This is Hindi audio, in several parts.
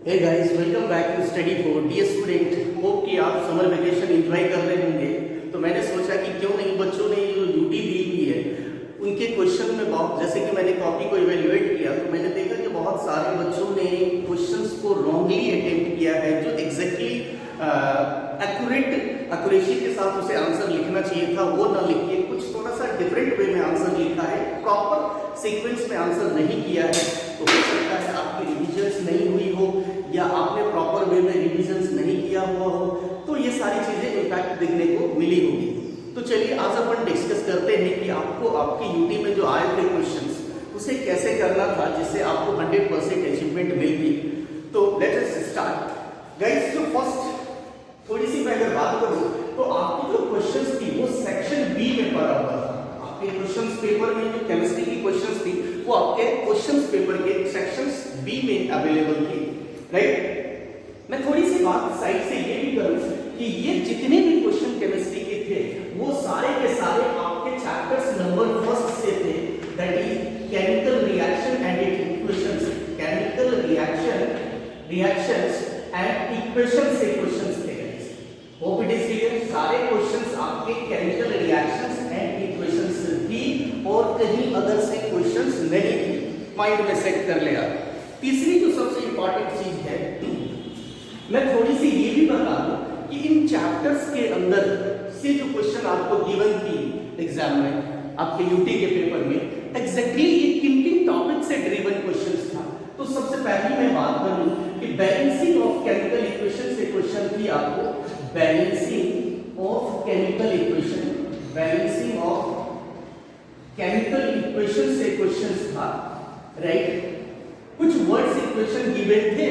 Hey guys, welcome back to study for dear student. Hope कि आप समर वेकेशन एंजॉय कर रहे होंगे। तो मैंने सोचा कि क्यों नहीं बच्चों ने जो ड्यूटी दी हुई है उनके क्वेश्चन में बहुत, जैसे कि मैंने कॉपी को इवेल्युएट किया तो मैंने देखा कि बहुत सारे बच्चों ने क्वेश्चंस को रॉन्गली अटेम्प्ट किया है, जो एग्जैक्टली एक्यूरेसी के साथ उसे आंसर लिखना चाहिए था वो ना लिख के कुछ थोड़ा सा डिफरेंट वे में आंसर लिखा है, प्रॉपर सीक्वेंस में आंसर नहीं किया है। तो हो सकता है आपकी रिविजन्स नहीं हुई हो या आपने प्रॉपर वे में रिविजन्स नहीं किया हुआ हो, तो ये सारी चीजें इम्पैक्ट देखने को मिली होगी। तो चलिए आज अपन डिस्कस करते हैं कि आपको आपकी यूटी में जो आए थे क्वेश्चंस उसे कैसे करना था जिससे आपको 100% अचीवमेंट मिलती। तो लेट अस स्टार्ट गाइस। जो फर्स्ट थोड़ी सी मैं अगर बात करूं तो आपकी जो क्वेश्चंस थी वो सेक्शन बी में पड़ा हुआ था। आपके क्वेश्चंस पेपर में जो केमिस्ट्री की क्वेश्चंस थी वो आपके क्वेश्चंस पेपर के सेक्शंस बी में अवेलेबल थी, राइट। मैं थोड़ी सी बात साइड से ये भी करूं कि ये जितने भी क्वेश्चन केमिस्ट्री के थे वो सारे के सारे आपके चैप्टर्स नंबर फर्स्ट से थे, that is chemical reaction and it's equations. Chemical reactions and equations से क्वेश्चंस थे। Hope it is clear. सारे क्वेश्चंस आपके केमिकल रिएक्शंस एंड इक्वेशंस थी और कहीं अदर से क्वेश्चंस नहीं थे। माइंड में सेट कर ले आप। तीसरी जो सबसे इंपॉर्टेंट चीज है, मैं थोड़ी सी ये भी बता दूं कि इन चैप्टर्स के अंदर से जो क्वेश्चन आपको गिवन थी एग्जाम में आपके यूटी के पेपर में, एग्जैक्टली ये किन किन टॉपिक से ड्रिवन क्वेश्चंस था। तो सबसे पहले मैं बात करूं कि बैलेंसिंग ऑफ केमिकल इक्वेशन से क्वेश्चन थी आपको। Balancing of chemical equation, balancing of chemical equation से क्वेश्चंस था, राइट। कुछ वर्ड्स इक्वेशन गिवन थे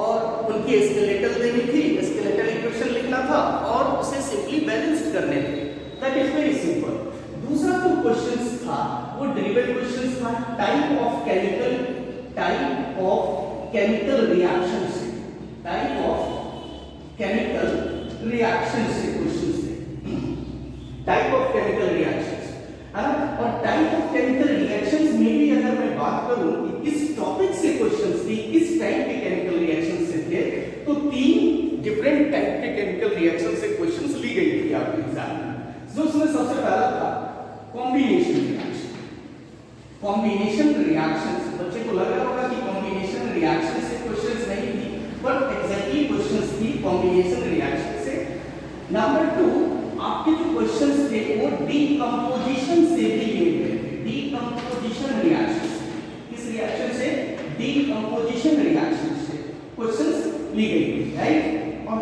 और उनकी स्केलेटल देनी थी, स्केलेटल इक्वेशन लिखना था और उसे सिंपली बैलेंस्ड करने थे। That is very simple. दूसरा जो क्वेश्चंस था वो डेरिवेटिव क्वेश्चंस था टाइप ऑफ केमिकल रिएक्शन से, टाइप ऑफ केमिकल रिएक्शन से क्वेश्चंस थे। टाइप ऑफ केमिकल रिएक्शंस है ना। और टाइप ऑफ केमिकल रिएक्शंस में भी अगर मैं बात करूं कि किस टॉपिक से क्वेश्चंस थी, किस टाइप के केमिकल रिएक्शन से थे, तो 3 डिफरेंट टाइप के केमिकल रिएक्शन से क्वेश्चंस ली गई थी आपके एग्जाम में। जो उसमें सबसे पहला था कॉम्बिनेशन रिएक्शन। कॉम्बिनेशन रिएक्शंस, बच्चे को लग रहा होगा कि कॉम्बिनेशन रिएक्शन से क्वेश्चंस नहीं थी, बट एग्जैक्टली क्वेश्चंस थी कॉम्बिनेशन रिएक्शन से। नंबर 2, आपके जो क्वेश्चंस थे वो डीकंपोजिशन से भी लिए गए थे। डीकंपोजिशन रिएक्शन, किस रिएक्शन से? डीकंपोजिशन रिएक्शन से क्वेश्चंस ली गई थी, राइट। और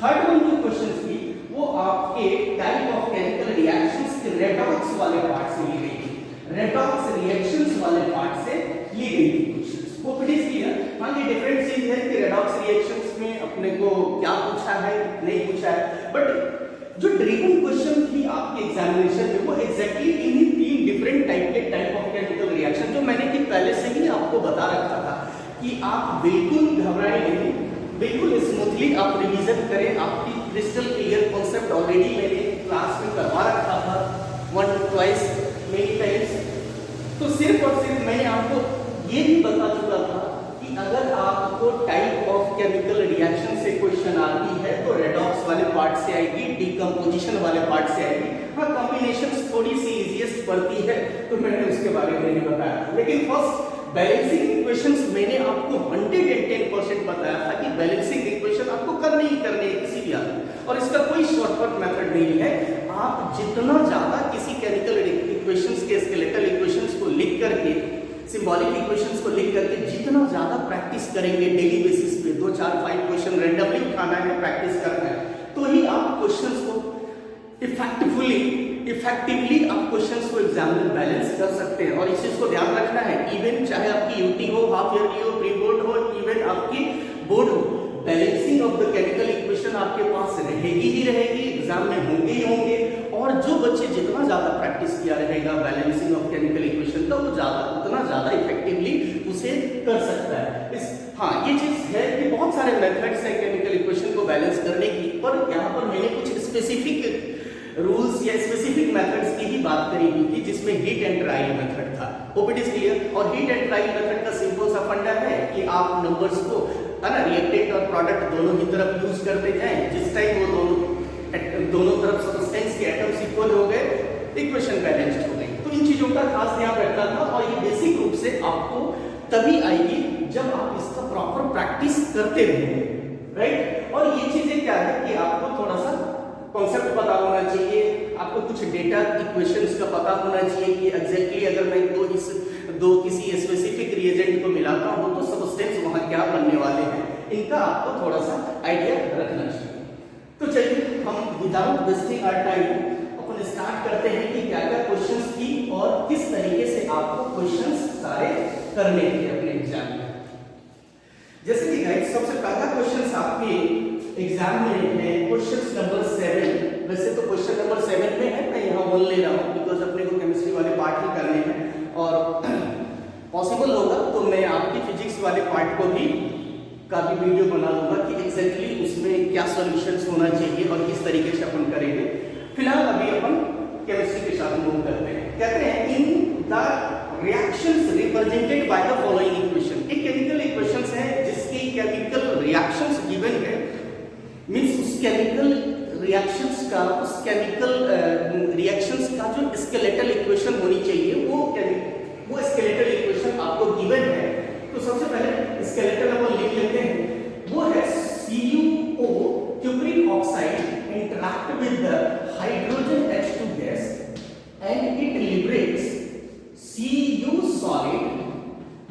थर्ड वन जो क्वेश्चंस थी वो आपके टाइप ऑफ केमिकल रिएक्शंस के रेडॉक्स वाले पार्ट से ली गई थी। रेडॉक्स रिएक्शंस वाले पार्ट से ली गई थी क्वेश्चंस। वो फिट इज क्लियर। हाँ, ये डिफरेंट चीज है कि रेडॉक्स रिएक्शंस में अपने को क्या पूछा है नहीं पूछा है, बट जो ड्रिवन क्वेश्चन थी आपके एग्जामिनेशन में वो एग्जैक्टली इन्हीं 3 different type of chemical reaction जो मैंने कि पहले से ही आपको बता रखा था कि आप बिल्कुल घबराए नहीं, बिल्कुल स्मूथली आप रिवीजन करें। आपकी क्रिस्टल क्लियर कॉन्सेप्ट ऑलरेडी मैंने क्लास में करवा रखा था, 1 twice मेनी टाइम्स। तो सिर्फ और सिर्फ मैंने आपको ये भी बता चुका था कि अगर आपको टाइप ऑफ केमिकल रिएक्शन से क्वेश्चन आती है तो रेडॉक्स वाले पार्ट से आएगी, डीकंपोजिशन वाले पार्ट से आएगी। हाँ, कॉम्बिनेशंस थोड़ी सी इजीएस्ट पड़ती है तो मैंने उसके बारे में नहीं बताया, लेकिन फर्स्ट बैलेंसिंग इक्वेशंस मैंने आपको 110% बताया था कि बैलेंसिंग इक्वेशन आपको करनी ही करनी है किसी भी हालत, और इसका कोई शॉर्टकट मेथड नहीं है। आप जितना ज्यादा किसी केमिकल इक्वेशंस के स्केलेटल इक्वेशंस को लिख करके, सिंबॉलिक इक्वेशंस को लिख करके जितना ज्यादा प्रैक्टिस करेंगे डेली बेसिस पे, 2 4 5 क्वेश्चन रैंडमली उठाना है, प्रैक्टिस करना है, तो ही आप क्वेश्चंस को इफेक्टिवली आप क्वेश्चंस को एग्जाम में बैलेंस कर सकते हैं। और इस चीज को ध्यान रखना है, इवन चाहे आपकी यूटी हो, हाफ ईयरली हो, प्री बोर्ड हो, इवन आपकी बोर्ड हो, balancing of the chemical equation आपके पास रहेगी ही रहेगी, एग्जाम में होंगे ही होंगे। और जो बच्चे जितना ज्यादा प्रैक्टिस किया रहेगा बैलेंसिंग ऑफ केमिकल इक्वेशन का, वो उतना ज्यादा इफेक्टिवली उसे कर सकता है। हाँ, ये चीज है कि बहुत सारे मेथड्स हैं केमिकल इक्वेशन को बैलेंस करने की, पर यहाँ पर मैंने कुछ स्पेसिफिक रूल्स या स्पेसिफिक मेथड्स की ही बात करी हुई थी, जिसमें हीट एंड ट्रायल मेथड था। Hope it is clear. और हीट एंड ट्रायल मेथड का सिंपल सा फंडा है कि आप नंबर्स को है ना, रिएक्टेंट और प्रोडक्ट दोनों की तरफ यूज करते जाएं, जिस टाइम वो दोनों तरफ सब्सटेंस के एटम्स इक्वल हो गए, इक्वेशन बैलेंस्ड हो गई। तो इन चीजों का खास ध्यान रखना था, और ये बेसिक रूप से आपको तभी आएगी जब आप इसका प्रॉपर प्रैक्टिस करते रहेंगे, राइट। और ये चीजें क्या है कि आपको थोड़ा सा कॉन्सेप्ट पता होना चाहिए, आपको कुछ डेटा इक्वेशंस का पता होना चाहिए कि एग्जैक्टली अगर मैं दो किसी स्पेसिफिक रिएजेंट को मिलाता हूं तो सबस्टेंस वहां क्या बनने वाले हैं, इनका आपको थोड़ा सा आइडिया रखना चाहिए। तो चलिए हम विदाउट वेस्टिंग आवर टाइम अपन स्टार्ट करते हैं कि क्या क्या क्वेश्चंस थी और किस तरीके से आपको क्वेश्चंस सारे करने थे अपने एग्जाम में। जैसे कि गाइस सबसे पहला क्वेश्चन आपके एग्जाम में है क्वेश्चन नंबर 7। वैसे तो क्वेश्चन नंबर 7 में है, मैं यहाँ बोल ले रहा हूँ बिकॉज अपने को केमिस्ट्री वाले पार्ट ही करने हैं, और पॉसिबल होगा तो मैं आपकी फिजिक्स वाले पार्ट को भी का भी वीडियो बना लूंगा कि एग्जैक्टली उसमें क्या सॉल्यूशंस होना चाहिए और किस तरीके से अपन करेंगे। फिलहाल अभी अपन केमिस्ट्री के साथ मूव करते हैं। कहते हैं in the reactions represented by the following equation. एक केमिकल इक्वेशंस है जिसकी केमिकल रिएक्शंस गिवन है, मींस उस केमिकल रिएक्शंस का, उस केमिकल रिएक्शंस का जो स्केलेटल इक्वेशन होनी चाहिए वो स्केलेटल इक्वेशन आपको गिवन है। तो सबसे पहले स्केलेटल अपन लिख लेते हैं, वो है CuO cupric oxide interact with the hydrogen H2 gas and it liberates Cu solid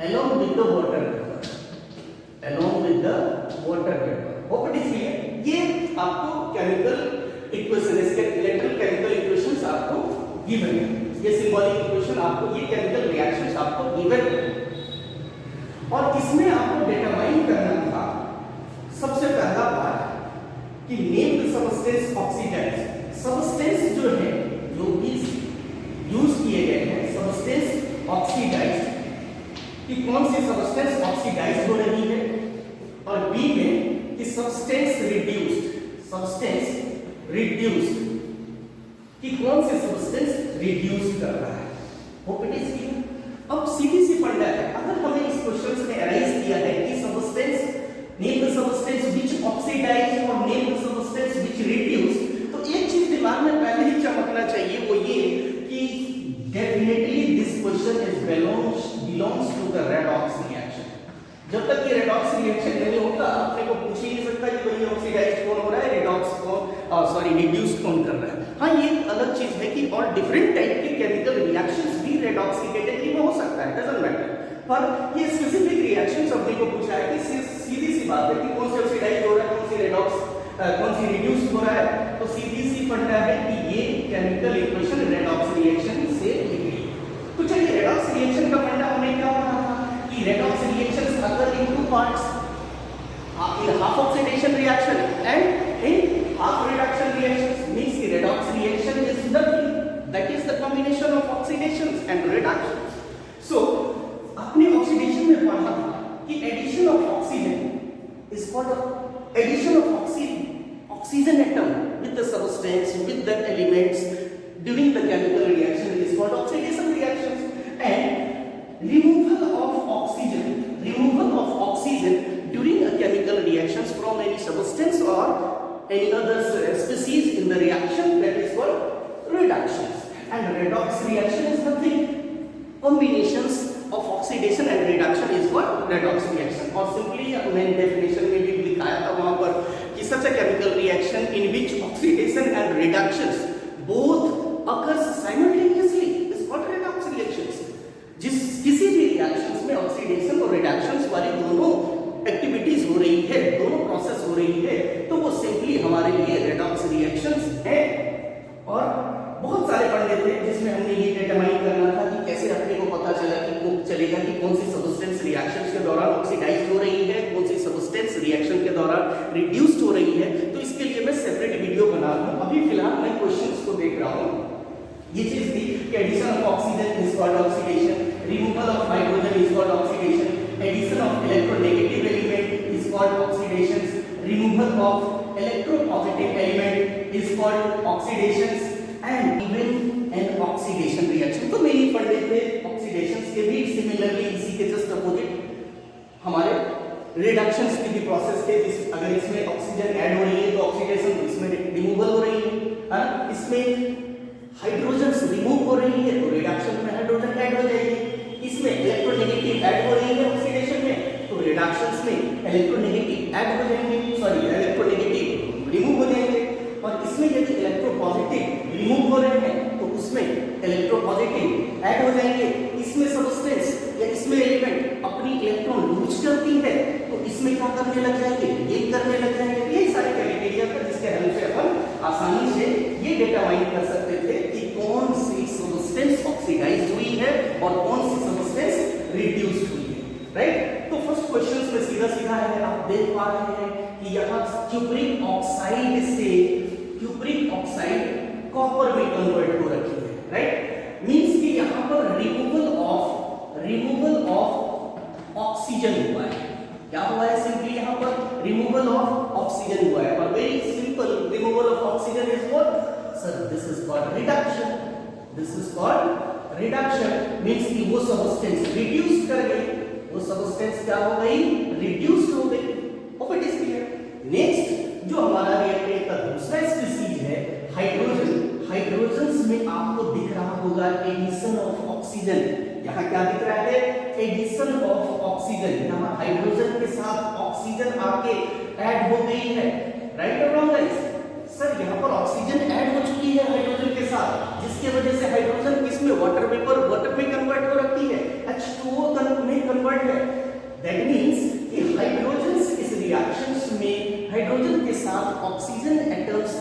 along with the water vapor, along with the water vapor। Hope it is clear. ये आपको chemical equation, skeletal chemical equations आपको गिवन है, ये सिंबॉलिक इक्वेशन आपको, ये केमिकल रिएक्शंस आपको गिवन है, और इसमें आपको डिटरमाइन करना था सबसे पहला बात कि name the substance oxidise. Substance जो है, जो भी यूज किए गए हैं सबस्टेंस ऑक्सीडाइज, कि कौन सी सबस्टेंस ऑक्सीडाइज हो रही है, और बी में कि सबस्टेंस रिड्यूस्ड, कि कौन से सबस्टेंस रिड्यूस कर रहा है। Hope it is clear. अब सीधी सी फंडा है, अगर हमें इस क्वेश्चन में अराइज किया है कि substance, name the substance which oxidise और name the substance which reduce, तो एक चीज दिमाग में पहले ही चमकना चाहिए, वो ये कि definitely this question is belongs to the redox reaction. जब तक ये रेडॉक्स रिएक्शन नहीं होता, अपने को पूछ ही नहीं सकता कि भाई ऑक्सीडाइज कौन हो रहा है, रेडॉक्स कौन, रिड्यूस कौन कर रहा है। हाँ, ये एक अलग चीज है कि और डिफरेंट टाइप के केमिकल रिएक्शंस भी रेडॉक्स की कैटेगरी में हो सकता है, डजंट मैटर। पर ये स्पेसिफिक रिएक्शन अपने को पूछा है कि सीधी सी बात है कि कौन से ऑक्सीडाइज हो रहा है, कौन सी रेडॉक्स, कौन सी रिड्यूस हो रहा है। तो सीधी सी फंडा है कि ये केमिकल इक्वेशन रेडॉक्स रिएक्शन से लिखी है। तो चलिए रेडॉक्स रिएक्शन का फंडा हमें क्या होना था कि रेडॉक्स रिएक्शंस अगर in two parts, in half oxidation reaction and in half reduction reactions, means the redox reaction is nothing, that is the combination of oxidations and reductions। So आपने ऑक्सीडेशन में पढ़ा था कि addition of oxygen is called addition of oxygen atom with the substance, with the elements during the chemical reaction is called oxidation reactions, and removal of oxygen during a chemical reactions from any substance or any other species in the reaction, that is called reductions। And redox reaction is nothing, combinations of oxidation and reduction is called redox reaction। और simply मैंने definition में भी लिखाया था वहां पर कि such a chemical reaction in which oxidation and reductions both occurs simultaneously is called redox reactions। किसी भी रिएक्शंस में ऑक्सीडेशन और रिडक्शंस वाली दोनों एक्टिविटीज हो रही है, दोनों प्रोसेस हो रही है, तो वो सिंपली हमारे लिए रेडॉक्स रिएक्शंस है। और बहुत सारे फंडे थे जिसमें हमने ये डिटरमाइन करना था कि कैसे अपने को पता चलेगा कि कौन सी सबस्टेंस रिएक्शंस के दौरान ऑक्सीडाइज्ड हो रही है, कौन सी सबस्टेंस रिएक्शन के दौरान रिड्यूस्ड हो रही है। तो इसके लिए मैं सेपरेट वीडियो बना रहा हूं। अभी फिलहाल मैं क्वेश्चंस को देख रहा हूं। ये चीज थी कि addition of oxygen is called oxidation, removal of hydrogen is called oxidation, addition of electronegative element is called oxidation, removal of electropositive element is called oxidation, and even an oxidation reaction. तो मेनी फंडे थे ऑक्सीडेशंस के भी। सिमिलरली इसी के जस्ट अपोजिट हमारे रिडक्शंस की भी प्रोसेस है। अगर इसमें ऑक्सीजन ऐड हो रही है तो ऑक्सीडेशन इसमें रिमूवल हो रही है ना। इसमें हाइड्रोजन रिमूव हो रही है तो रिडक्शन में हाइड्रोजन ऐड हो जाएगी। इसमें इलेक्ट्रोनेगेटिव ऐड हो रही है ऑक्सीडेशन में तो रिडक्शंस में इलेक्ट्रोनेगेटिव ऐड हो जाएंगे, सॉरी इलेक्ट्रोनेगेटिव रिमूव हो जाएंगे। और इसमें यदि इलेक्ट्रोपॉजिटिव रिमूव हो रहे हैं तो उसमें इलेक्ट्रोपॉजिटिव ऐड हो जाएंगे। इसमें सब्सटेंस या इसमें एलिमेंट अपनी इलेक्ट्रॉन लूज करती है तो इसमें क्या करने लग जाएंगे, गेन करने लग जाएंगे। यही सारे क्राइटेरिया था जिसके हेल्प से अपन आसानी से ये डिटरमाइन कर सकते थे कि कौन सी सब्सटेंस ऑक्सीडाइज हुई है और कौन सी सब्सटेंस रिड्यूस्ड हुई है, राइट। तो फर्स्ट क्वेश्चन में सीधा सीधा है, आप देख पा रहे हैं कि यहाँ क्यूप्रिक ऑक्साइड से क्यूप्रिक ऑक्साइड कॉपर में कन्वर्ट हो रखी है, राइट। मींस कि यहाँ पर रिमूवल ऑफ ऑक्सीजन हुआ है। क्या हुआ है? सिंपली यहाँ पर रिमूवल ऑफ ऑक्सीजन हुआ है। और very simple, removal of oxygen is what sir, this is called reduction. This is called reduction means कि वो सब्सटेंस रिड्यूस कर गई, वो सब्सटेंस क्या हो गई, रिड्यूस्ड हो गई। Hope it is clear. Next जो हमारा रिएक्टेंट का दूसरा स्पीशीज है हाइड्रोजन। हाइड्रोजन्स में आपको दिख रहा होगा एडिशन ऑफ ऑक्सीजन। यहाँ क्या दिख रहा है, एडिशन ऑफ ऑक्सीजन। यहाँ हाइड्रोजन के साथ ऑक्सीजन आके ऐड हो गई है, राइट और रॉन्ग गाइस? सर यहाँ पर ऑक्सीजन ऐड हो चुकी है हाइड्रोजन के साथ, जिसके वजह से हाइड्रोजन किसमें, वाटर में कन्वर्ट हो रखी है, H2O में कन्वर्ट है। दैट मींस कि हाइड्रोजन इस रिएक्शंस में हाइड्रोजन के साथ ऑक्सीजन एटम्स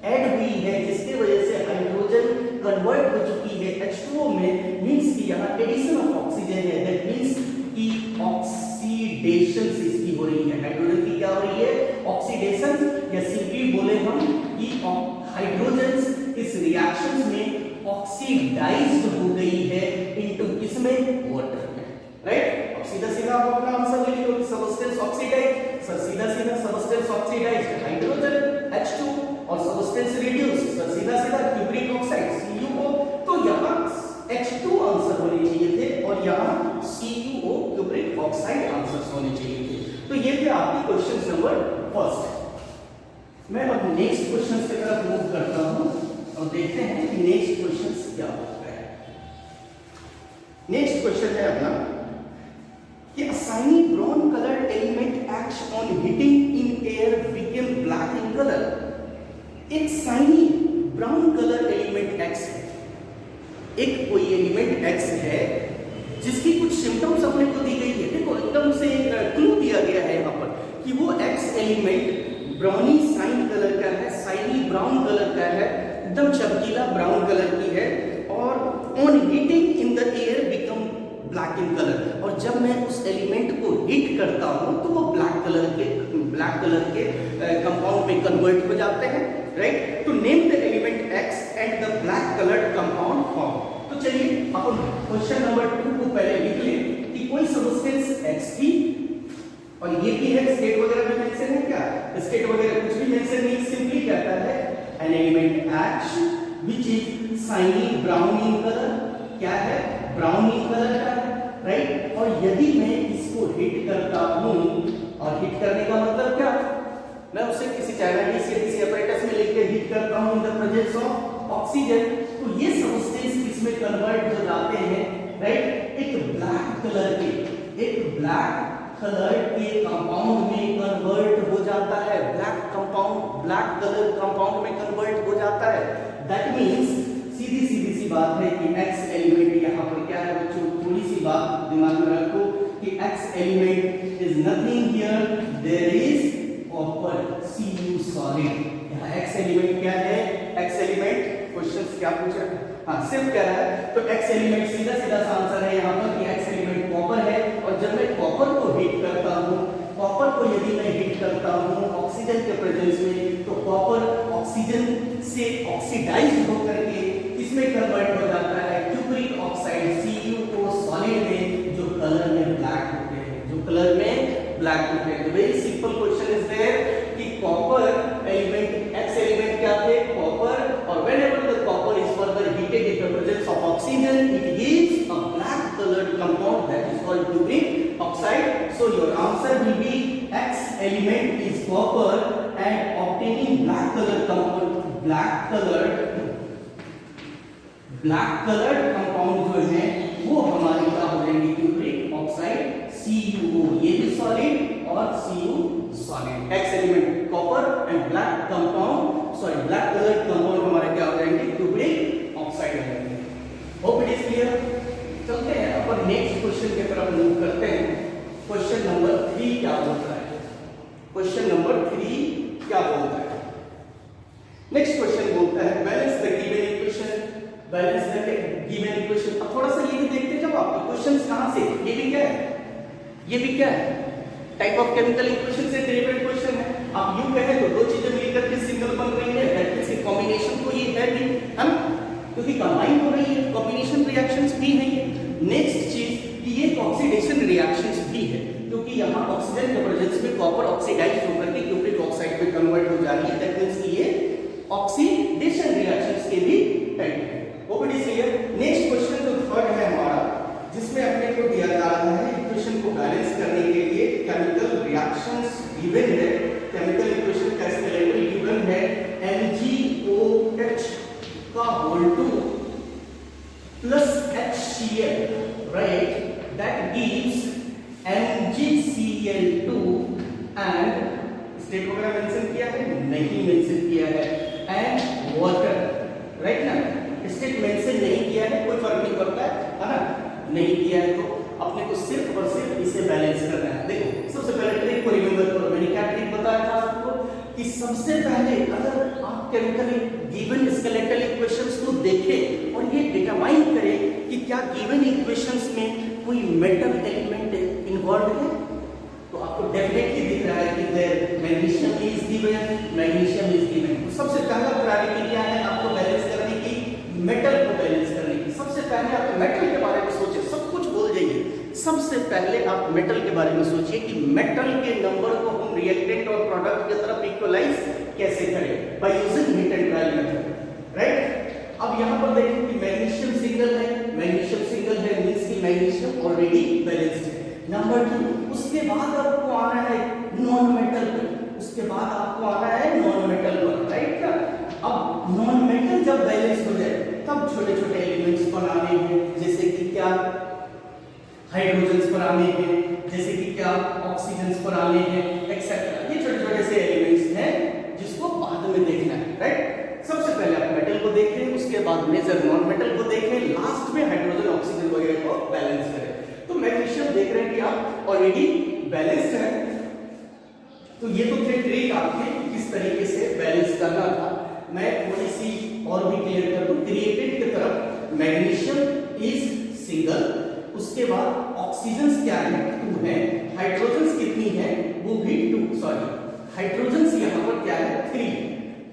ऐड हुई है, जिसके वजह से हाइड्रोजन कन्वर्ट हो चुकी है H2O में। मींस कि यहाँ एडिशन ऑफ ऑक्सीजन है। दैट मींस कि ऑक्सीडेशन इसकी हो रही है, हाइड्रोजन की क्या हो रही है, ऑक्सीडेशन। या सिंपली बोले हम कि हाइड्रोजन इस रिएक्शंस में ऑक्सीडाइज्ड हो गई है इनटू किसमें, वाटर में, राइट। अब सीधा सीधा आप अपना आंसर लिख लो, सब्सटेंस ऑक्सीडाइज्ड। सर सीधा सीधा सब्सटेंस ऑक्सीडाइज्ड हाइड्रोजन H2 और सब्सटेंस रिड्यूस्ड, सर सीधा सीधा क्यूप्रिक ऑक्साइड CuO। तो यहाँ H2 आंसर होने चाहिए थे और यहाँ CuO क्यूप्रिक ऑक्साइड आंसर्स होने चाहिए थे। तो ये थे आपके क्वेश्चन नंबर फर्स्ट। मैं अब नेक्स्ट क्वेश्चन की तरफ मूव करता हूं और देखते हैं कि नेक्स्ट क्वेश्चन क्या होता है। नेक्स्ट क्वेश्चन है अपना कि a shiny brown colored element acts on hitting in air became black in color। एक shiny brown color element X है, एक कोई एलिमेंट X है जिसकी कुछ सिम्टम्स अपने को दी गई है। देखो एकदम से एक क्लू दिया गया है यहाँ पर कि वो X element browny shine colour का है, साइनी ब्राउन कलर का है, एकदम चमकीला ब्राउन कलर की है और on heating in the air become black in colour. और जब मैं उस एलिमेंट को हीट करता हूं तो वो ब्लैक कलर के कंपाउंड में कन्वर्ट हो जाते हैं, राइट। तो name the element X and the black coloured compound form. तो चलिए अपन क्वेश्चन नंबर 2 को पहले लिख लें कि कोई सब्सटेंस X की, और ये भी है स्टेट वगैरह में मेंशन है क्या, स्टेट वगैरह कुछ भी मेंशन नहीं, सिंपली कहता है an element H which is shiny brown in colour. क्या है, ब्राउन इन कलर का है, राइट। और यदि मैं इसको हिट करता हूं, और हिट करने का मतलब क्या, मैं उसे किसी चाइनीज या किसी अपरेटस में लेके हिट करता हूं इन द प्रेजेंस ऑफ ऑक्सीजन, तो ये सब्सटेंस किसमें कन्वर्ट हो जाते हैं, राइट। एक ब्लैक कलर के कंपाउंड में कन्वर्ट हो जाता है, ब्लैक कलर कंपाउंड में कन्वर्ट हो जाता है। दैट मींस सीधी सी बात है कि X एलिमेंट यहाँ पर क्या है बच्चों, थोड़ी सी बात दिमाग में रखो कि X element is nothing here, there is copper Cu solid. यहाँ X एलिमेंट क्या है, X एलिमेंट क्वेश्चन क्या पूछा, हाँ सिर्फ कह रहा है, तो X एलिमेंट सीधा सा आंसर है यहाँ पर कि X एलिमेंट कॉपर है। और जब मैं कॉपर को हीट करता हूँ, कॉपर को यदि मैं हीट करता हूँ ऑक्सीजन के प्रेजेंस में, तो कॉपर ऑक्सीजन से ऑक्सीडाइज्ड होकर के किसमें कन्वर्ट हो जाता है, क्यूप्रिक ऑक्साइड CuO सॉलिड में, जो कलर में ब्लैक होते हैं, very simple question is there कि कॉपर एलिमेंट X एलिमेंट क्या थे, कॉपर, और whenever the copper is further heated in the presence of oxygen, it gives a black colored compound that is called cupric oxide So your answer will be X element is copper and obtaining black colored compound, black colored compound जो है वो हमारे क्या हो जाएंगे क्यूप्रिक ऑक्साइड CuO, ये भी सॉलिड और Cu solid. X element copper and black compound sorry black coloured compound हमारे क्या हो जाएंगे क्यूप्रिक ऑक्साइड हो जाएंगे। Hope it is clear. चलते हैं अपन नेक्स्ट क्वेश्चन की तरफ मूव करते हैं। क्वेश्चन नंबर 3 क्या बोलता है? क्वेश्चन नंबर 3 क्या बोलता है? नेक्स्ट क्वेश्चन बोलता है balance the given equation, balance the given equation. अब थोड़ा सा ये भी देखते हैं जब आप इक्वेशंस कहां से, ये भी क्या है, ये भी क्या है, टाइप ऑफ केमिकल इक्वेशन से डेरिवेटेड क्वेश्चन है। आप यूं कहें तो दो चीजें मिलकर के सिंगल बन रही है, दैट मींस कॉम्बिनेशन तो ये है भी, है ना, क्योंकि कंबाइन हो रही है, कॉम्बिनेशन रिएक्शंस भी है। नेक्स्ट चीज कि ये ऑक्सीडेशन रिएक्शंस भी है, क्योंकि यहां ऑक्सीजन के प्रेजेंस में कॉपर ऑक्सीडाइज होकर के क्यूप्रिक ऑक्साइड में कन्वर्ट हो जा रही है, दैट मींस कि ये ऑक्सीडेशन रिएक्शंस के भी टाइप है। Hope it is clear. Next question जो थर्ड है हमारा, जिसमें अपने को दिया जा रहा है इक्वेशन को बैलेंस करने के लिए केमिकल रिएक्शंस गिवन है, केमिकल इक्वेशन का स्केलेटल गिवन है NgOH का whole 2 plus HCl, right, that gives MgCl2 and state वगैरह मेंशन किया है, नहीं मेंशन किया है, एंड वाटर, राइट ना, स्टेट मेंशन नहीं किया है, कोई फर्क नहीं पड़ता है ना, नहीं किया है तो अपने को सिर्फ और सिर्फ इसे बैलेंस करना है। देखो सबसे पहले ट्रिक को रिमेंबर करो, मैंने क्या ट्रिक बताया था आपको कि सबसे पहले अगर आप केमिकल गिवन स्केलेटल इक्वेशंस को देखें और ये डिटरमाइन करें कि क्या गिवन इक्वेशंस में कोई मेटल एलिमेंट इन्वॉल्व है, तो आपको डेफिनेटली दिख रहा है कि there magnesium is given, magnesium is given. तो सबसे पहला प्रायोरिटी क्या है आपको बैलेंस करने की, मेटल को बैलेंस करने की। सबसे पहले आप मेटल के बारे में सोचिए, सब कुछ भूल जाइए, सबसे पहले आप मेटल के बारे में सोचिए कि मेटल के नंबर को हम रिएक्टेंट और प्रोडक्ट की तरफ इक्वलाइज कैसे करें, by using heat and trial method, right. अब यहाँ पर देखें कि मैग्नीशियम सिंगल है, मैग्नीशियम सिंगल है मींस कि मैग्नीशियम ऑलरेडी बैलेंस्ड है। नंबर 2, उसके बाद आपको आना है नॉन मेटल पे, उसके बाद आपको आना है नॉन मेटल पर, राइट ना। अब नॉन मेटल जब बैलेंस हो जाए तब छोटे छोटे एलिमेंट्स बनाने हैं, जैसे कि क्या हाइड्रोजन्स पर आने हैं, जैसे कि क्या ऑक्सीजन्स पर आने हैं, एक्सेट्रा। ये छोटे छोटे से एलिमेंट्स हैं जिसको बाद में देखना है, राइट। सबसे पहले आप मेटल को देखें, उसके बाद मेजर नॉन मेटल को देखें, लास्ट में हाइड्रोजन ऑक्सीजन वगैरह को बैलेंस करें। तो मैग्नीशियम देख रहे हैं कि आप ऑलरेडी बैलेंस्ड है, तो ये तो थे ट्रिक आपके किस तरीके से बैलेंस करना था। मैं थोड़ी सी और भी क्लियर कर दूं, क्रिएटेड की तरफ मैग्नीशियम इज सिंगल, उसके बाद ऑक्सीजन्स क्या है 2 है, हाइड्रोजन्स कितनी है वो भी 2, सॉरी हाइड्रोजन्स यहाँ पर क्या है 3,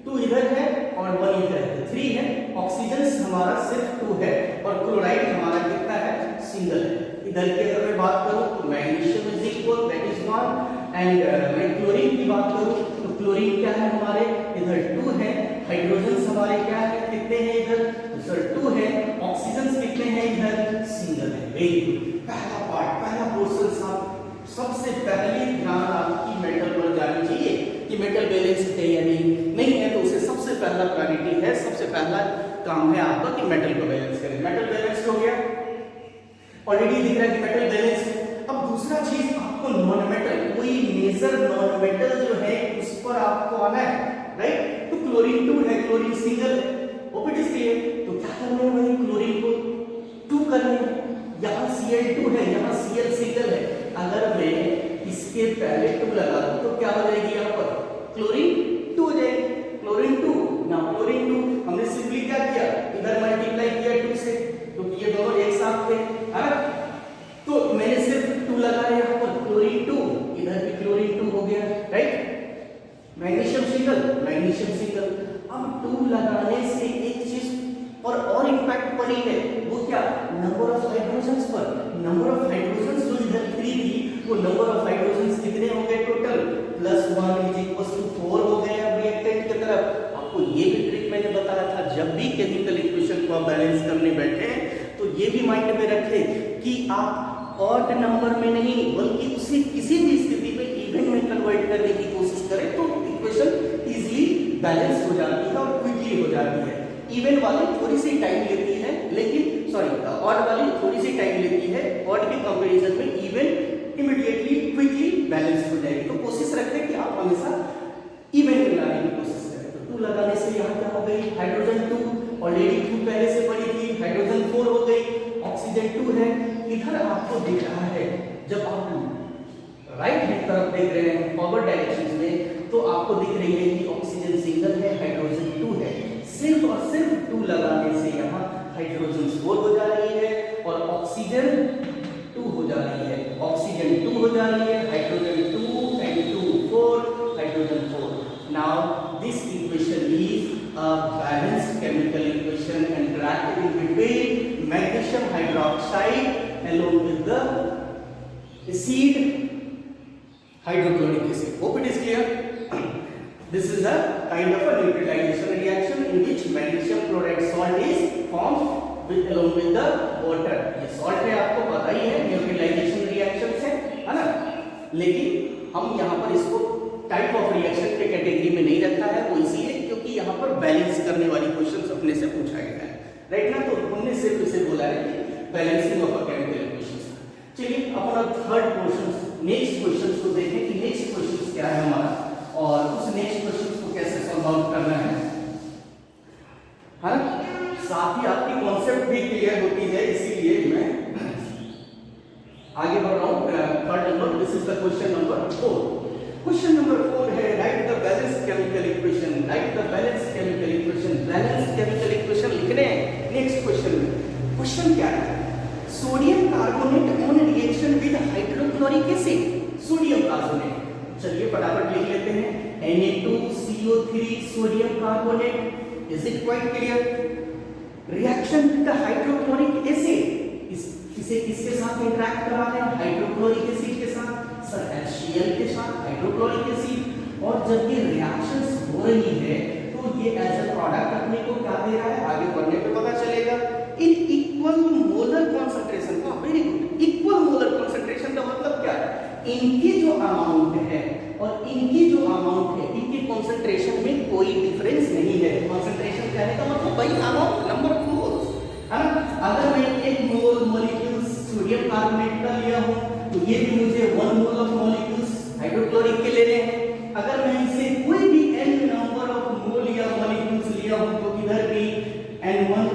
2 इधर है और 1 इधर है, 3 है। ऑक्सीजन्स हमारा सिर्फ 2 है और क्लोराइड हमारा कितना है, सिंगल है। इधर की अगर मैं बात करूं तो magnesium is equal, that is 1, and मैं क्लोरीन की बात करूं तो क्लोरीन क्या है हमारे इधर 2 है, हाइड्रोजन्स हमारे क्या है कितने हैं इधर 2 है, ऑक्सीजन्स कितने हैं इधर सिंगल है। वेरी गुड, पहला पार्ट, पहला पोर्शन सबसे पहले ध्यान आपकी मेटल पर जानी चाहिए कि मेटल बैलेंस है या नहीं है, तो उसे सबसे पहला प्रायोरिटी है, सबसे पहला काम है आपका कि मेटल को बैलेंस करें। मेटल बैलेंस हो गया, ऑलरेडी दिख रहा है कि मेटल बैलेंस है। अब दूसरा चीज आपको नॉन मेटल, कोई मेजर नॉन मेटल जो है उस पर आपको आना है, राइट। तो क्लोरीन 2 है, क्लोरीन सिंगल है, होप इट इज क्लियर। तो क्या करना है भाई, क्लोरीन को 2 करना है, यहाँ Cl2 है, यहाँ Cl सिंगल है। अगर मैं इसके पहले 2 लगा दूं तो क्या हो जाएगी, यहाँ पर क्लोरीन 2 हो जाएगी, क्लोरीन 2 ना, क्लोरीन 2 हमने सिंपली क्या किया, इधर मल्टीप्लाई किया 2 से, क्योंकि ये दोनों एक साथ थे, है ना। तो मैंने सिर्फ 2 लगाया यहाँ पर, क्लोरीन 2, इधर भी क्लोरीन 2 हो गया, right. Magnesium single, magnesium single. अब 2 लगाने से एक चीज और इंपैक्ट पड़ी है, वो क्या, नंबर ऑफ हाइड्रोजन्स पर। नंबर ऑफ हाइड्रोजन्स जो इधर 3 थी, वो नंबर ऑफ हाइड्रोजन्स कितने हो गए टोटल, +1 = 4 हो गए अब रिएक्टेंट की तरफ। आपको ये भी ट्रिक मैंने बताया था, जब भी केमिकल इक्वेशन को आप बैलेंस करने बैठे तो ये भी माइंड में रखें कि आप ऑड नंबर में नहीं बल्कि उसे किसी भी स्थिति में इवन में कन्वर्ट करने की कोशिश करें तो इक्वेशन इजीली बैलेंस हो जाती है और क्विकली हो जाती है। इवन वाली थोड़ी सी टाइम लेती है, लेकिन ऑड वाली थोड़ी सी टाइम लेती है, ऑड के कंपैरिजन में इवन इमीडिएटली क्विकली बैलेंस हो जाएगी। तो कोशिश रखें कि आप हमेशा इवन में लाने की कोशिश करें। तो 2 लगाने से यहाँ क्या हो गई, हाइड्रोजन 2, ऑलरेडी 2 पहले से पड़ी थी, हाइड्रोजन 4 हो गई, ऑक्सीजन 2 है। इधर आपको दिख रहा है, जब आप राइट हैंड तरफ देख रहे हैं फॉरवर्ड डायरेक्शन में, तो आपको दिख रही है कि ऑक्सीजन सिंगल है, हाइड्रोजन 2 है। सिर्फ और सिर्फ 2 लगाने से यहाँ हाइड्रोजन 4 हो जा रही है और ऑक्सीजन 2 हो जा रही है, ऑक्सीजन 2 हो जा रही है, hydrogen 2 and 2 4, hydrogen 4। Now this equation is a balanced chemical equation interacting between magnesium hydroxide along with the acid hydrochloric acid. Hope it is clear. This is a kind of a neutralization reaction in which magnesium chloride salt is formed along with the water. ये salt है, आपको पता ही है, neutralization reaction से, है ना? लेकिन हम यहाँ पर इसको टाइप ऑफ रिएक्शन के कैटेगरी में नहीं रखा है, वो इसलिए क्योंकि यहाँ पर बैलेंस करने वाली क्वेश्चंस अपने से पूछा गया है, राइट ना? तो हमने सिर्फ इसे बोला है कि balancing of a chemical equations. चलिए अपना थर्ड क्वेश्चन, नेक्स्ट क्वेश्चन को देखें कि नेक्स्ट क्वेश्चन क्या है हमारा और उस नेक्स्ट क्वेश्चन को कैसे सॉल्व आउट करना है। हाँ, साथ ही आपकी कॉन्सेप्ट भी क्लियर होती है, इसीलिए मैं आगे बढ़ रहा हूँ। Third number, this is the question number 4। Question number 4 है right the balanced chemical equation. Right the balanced chemical equation. Balanced chemical equation लिखने हैं नेक्स्ट क्वेश्चन में। क्वेश्चन क्या है, sodium carbonate on reaction with hydrochloric acid. Sodium carbonate, चलिए फटाफट लिख लेते हैं, Na2CO3 sodium carbonate. Is it quite clear? Reaction with the hydrochloric acid, इसे किसके साथ इंटरेक्ट करा रहे हैं, हाइड्रोक्लोरिक एसिड के साथ, सर HCl के साथ हाइड्रोक्लोरिक एसिड। और जब ये रिएक्शंस हो रही है तो ये एज अ प्रोडक्ट अपने को क्या दे रहा है, आगे बढ़ने पे पता चलेगा। इन इक्वल मोलर कंसंट्रेशन का, very good, equal molar concentration का मतलब क्या है, इनकी जो अमाउंट है और इनकी जो अमाउंट है, इनके कंसंट्रेशन में कोई डिफरेंस नहीं है। कंसंट्रेशन कहने का मतलब भाई अमाउंट, नंबर ऑफ मोल्स, है ना? अगर मैं 1 मोल मॉलिक्यूल सोडियम कार्बोनेट का लिया हूं तो ये भी मुझे 1 मोल ऑफ मॉलिक्यूल्स हाइड्रोक्लोरिक के ले रहे हैं। अगर मैं इसे कोई भी n नंबर ऑफ मोल या मॉलिक्यूल्स लिया हूं तो इधर भी n1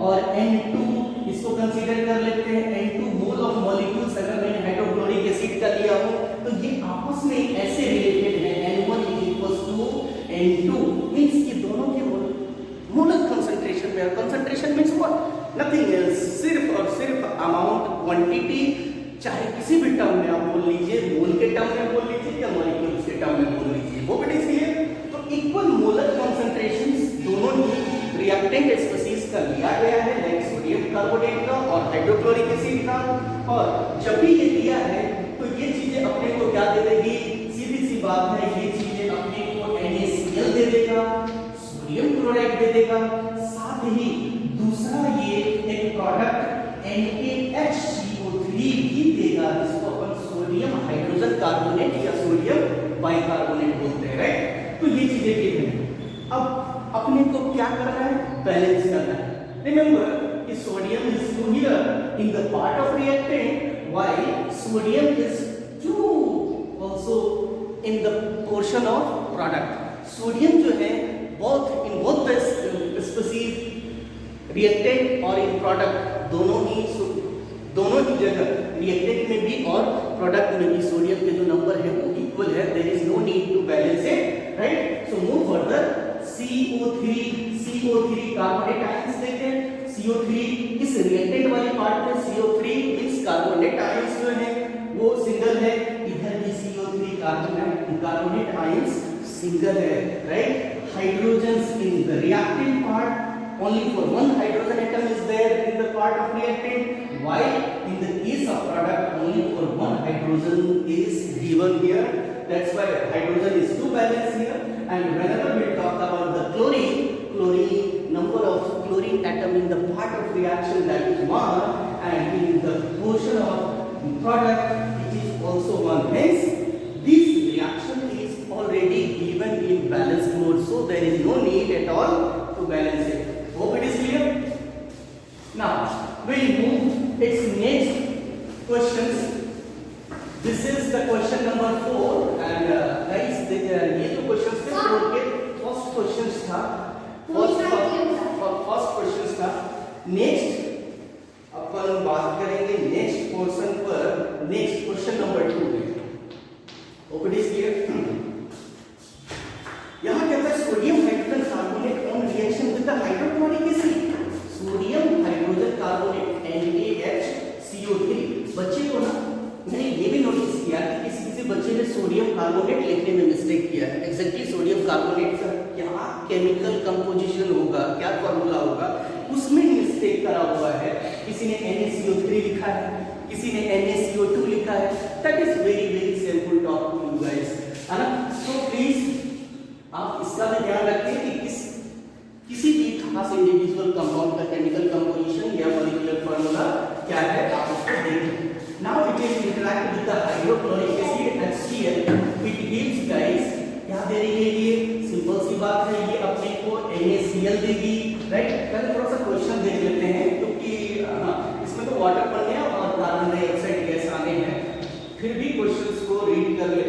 और n2 इसको कंसीडर कर लेते हैं, n2 मोल ऑफ मॉलिक्यूल्स अगर मैंने हाइड्रोक्लोरिक एसिड का लिया हो तो ये आपस में ऐसे रिलेटेड है, n1 n2 मींस ये दोनों के मोलर कंसंट्रेशन में। Concentration means what, nothing else, सिर्फ और सिर्फ अमाउंट, क्वांटिटी, चाहे किसी भी टर्म में आप बोल लीजिए, मोल के टर्म में बोल लीजिए या मॉलिक्यूल्स के टर्म में बोल लीजिए, वो भी इसलिए। तो इक्वल मोलर कंसंट्रेशंस दोनों ही रिएक्टेंट स्पीशीज का लिया गया है, लाइक सोडियम कार्बोनेट का और हाइड्रोक्लोरिक एसिड का। और जब भी ये दिया है तो ये चीजें अपने को क्या दे देगी, सीधी सी बात है, ये चीजें अपने को NaCl दे देगा, सोडियम क्लोराइड दे देगा, साथ ही दूसरा ये एक प्रोडक्ट NaHCO3 भी देगा, जिसको अपन सोडियम हाइड्रोजन कार्बोनेट या सोडियम बाइकार्बोनेट बोलते हैं, राइट? तो ये चीजें गिवन है। अब अपने को क्या करना है, बैलेंस करना है। रिमेंबर कि sodium is 2 here in the part of reactant, while sodium is 2 also in the portion of product. Sodium जो है both in both the species, reactant और इन प्रोडक्ट, दोनों ही जगह, रिएक्टेंट में भी और प्रोडक्ट में भी सोडियम के जो नंबर है वो इक्वल है। There is no need to balance it, right? So move further. CO3 carbonate ions देखें, CO3 इस रिएक्टेंट वाली पार्ट में CO3 मींस कार्बोनेट आयंस जो है वो सिंगल है, इधर भी CO3 कार्बोनेट आयंस सिंगल है, right? Hydrogens in the reactant part, only for one hydrogen atom is there in the part of reactant, while in the case of product only for one hydrogen is given here. That's why hydrogen is 2 balanced here. And whenever we talk about the chlorine, number of chlorine atom in the part of reaction, that is 1, and in the portion of product, it is also 1. Hence, this reaction is already given in balanced mode, so there is no need at all to balance it. Hope it is clear. Now, we'll move its next questions. This is the question number 4 and guys, ये जो questions थे 4 के first questions था, first questions था. Next अपन बात करेंगे नेक्स्ट पोर्शन पर, नेक्स्ट क्वेश्चन नंबर 2 में. Hope it is clear. यहाँ कहता है sodium hydrogen carbonate on reaction with the hydrochloric acid. Sodium hydrogen carbonate NaHCO3. बच्चे को ना मैंने ये भी नोटिस किया कि किसी बच्चे ने सोडियम कार्बोनेट लिखने में मिस्टेक किया है. एग्जैक्टली सोडियम कार्बोनेट का क्या केमिकल कंपोजिशन होगा, क्या फॉर्मूला होगा, उसमें मिस्टेक करा हुआ है. किसी ने NaCO3 लिखा है, किसी ने NaCO2 लिखा है. That is very very simple talk to you guys, है ना. सो प्लीज आप इसका भी ध्यान रखें कि किसी भी खास इंडिविजुअल कंपाउंड का केमिकल कंपोजिशन या मॉलिक्यूलर फार्मूला क्या है आप उसको देखें. Now it is interact with the hydrochloric acid HCl. It gives guys क्या दे रही है ये? सिंपल सी बात है, ये अपने को NaCl देगी, राइट. पहले थोड़ा सा क्वेश्चन देख लेते हैं क्योंकि इसमें तो वाटर पढ़ने हैं और कार्बन डाइऑक्साइड गैस आने हैं, फिर भी क्वेश्चंस को रीड कर ले.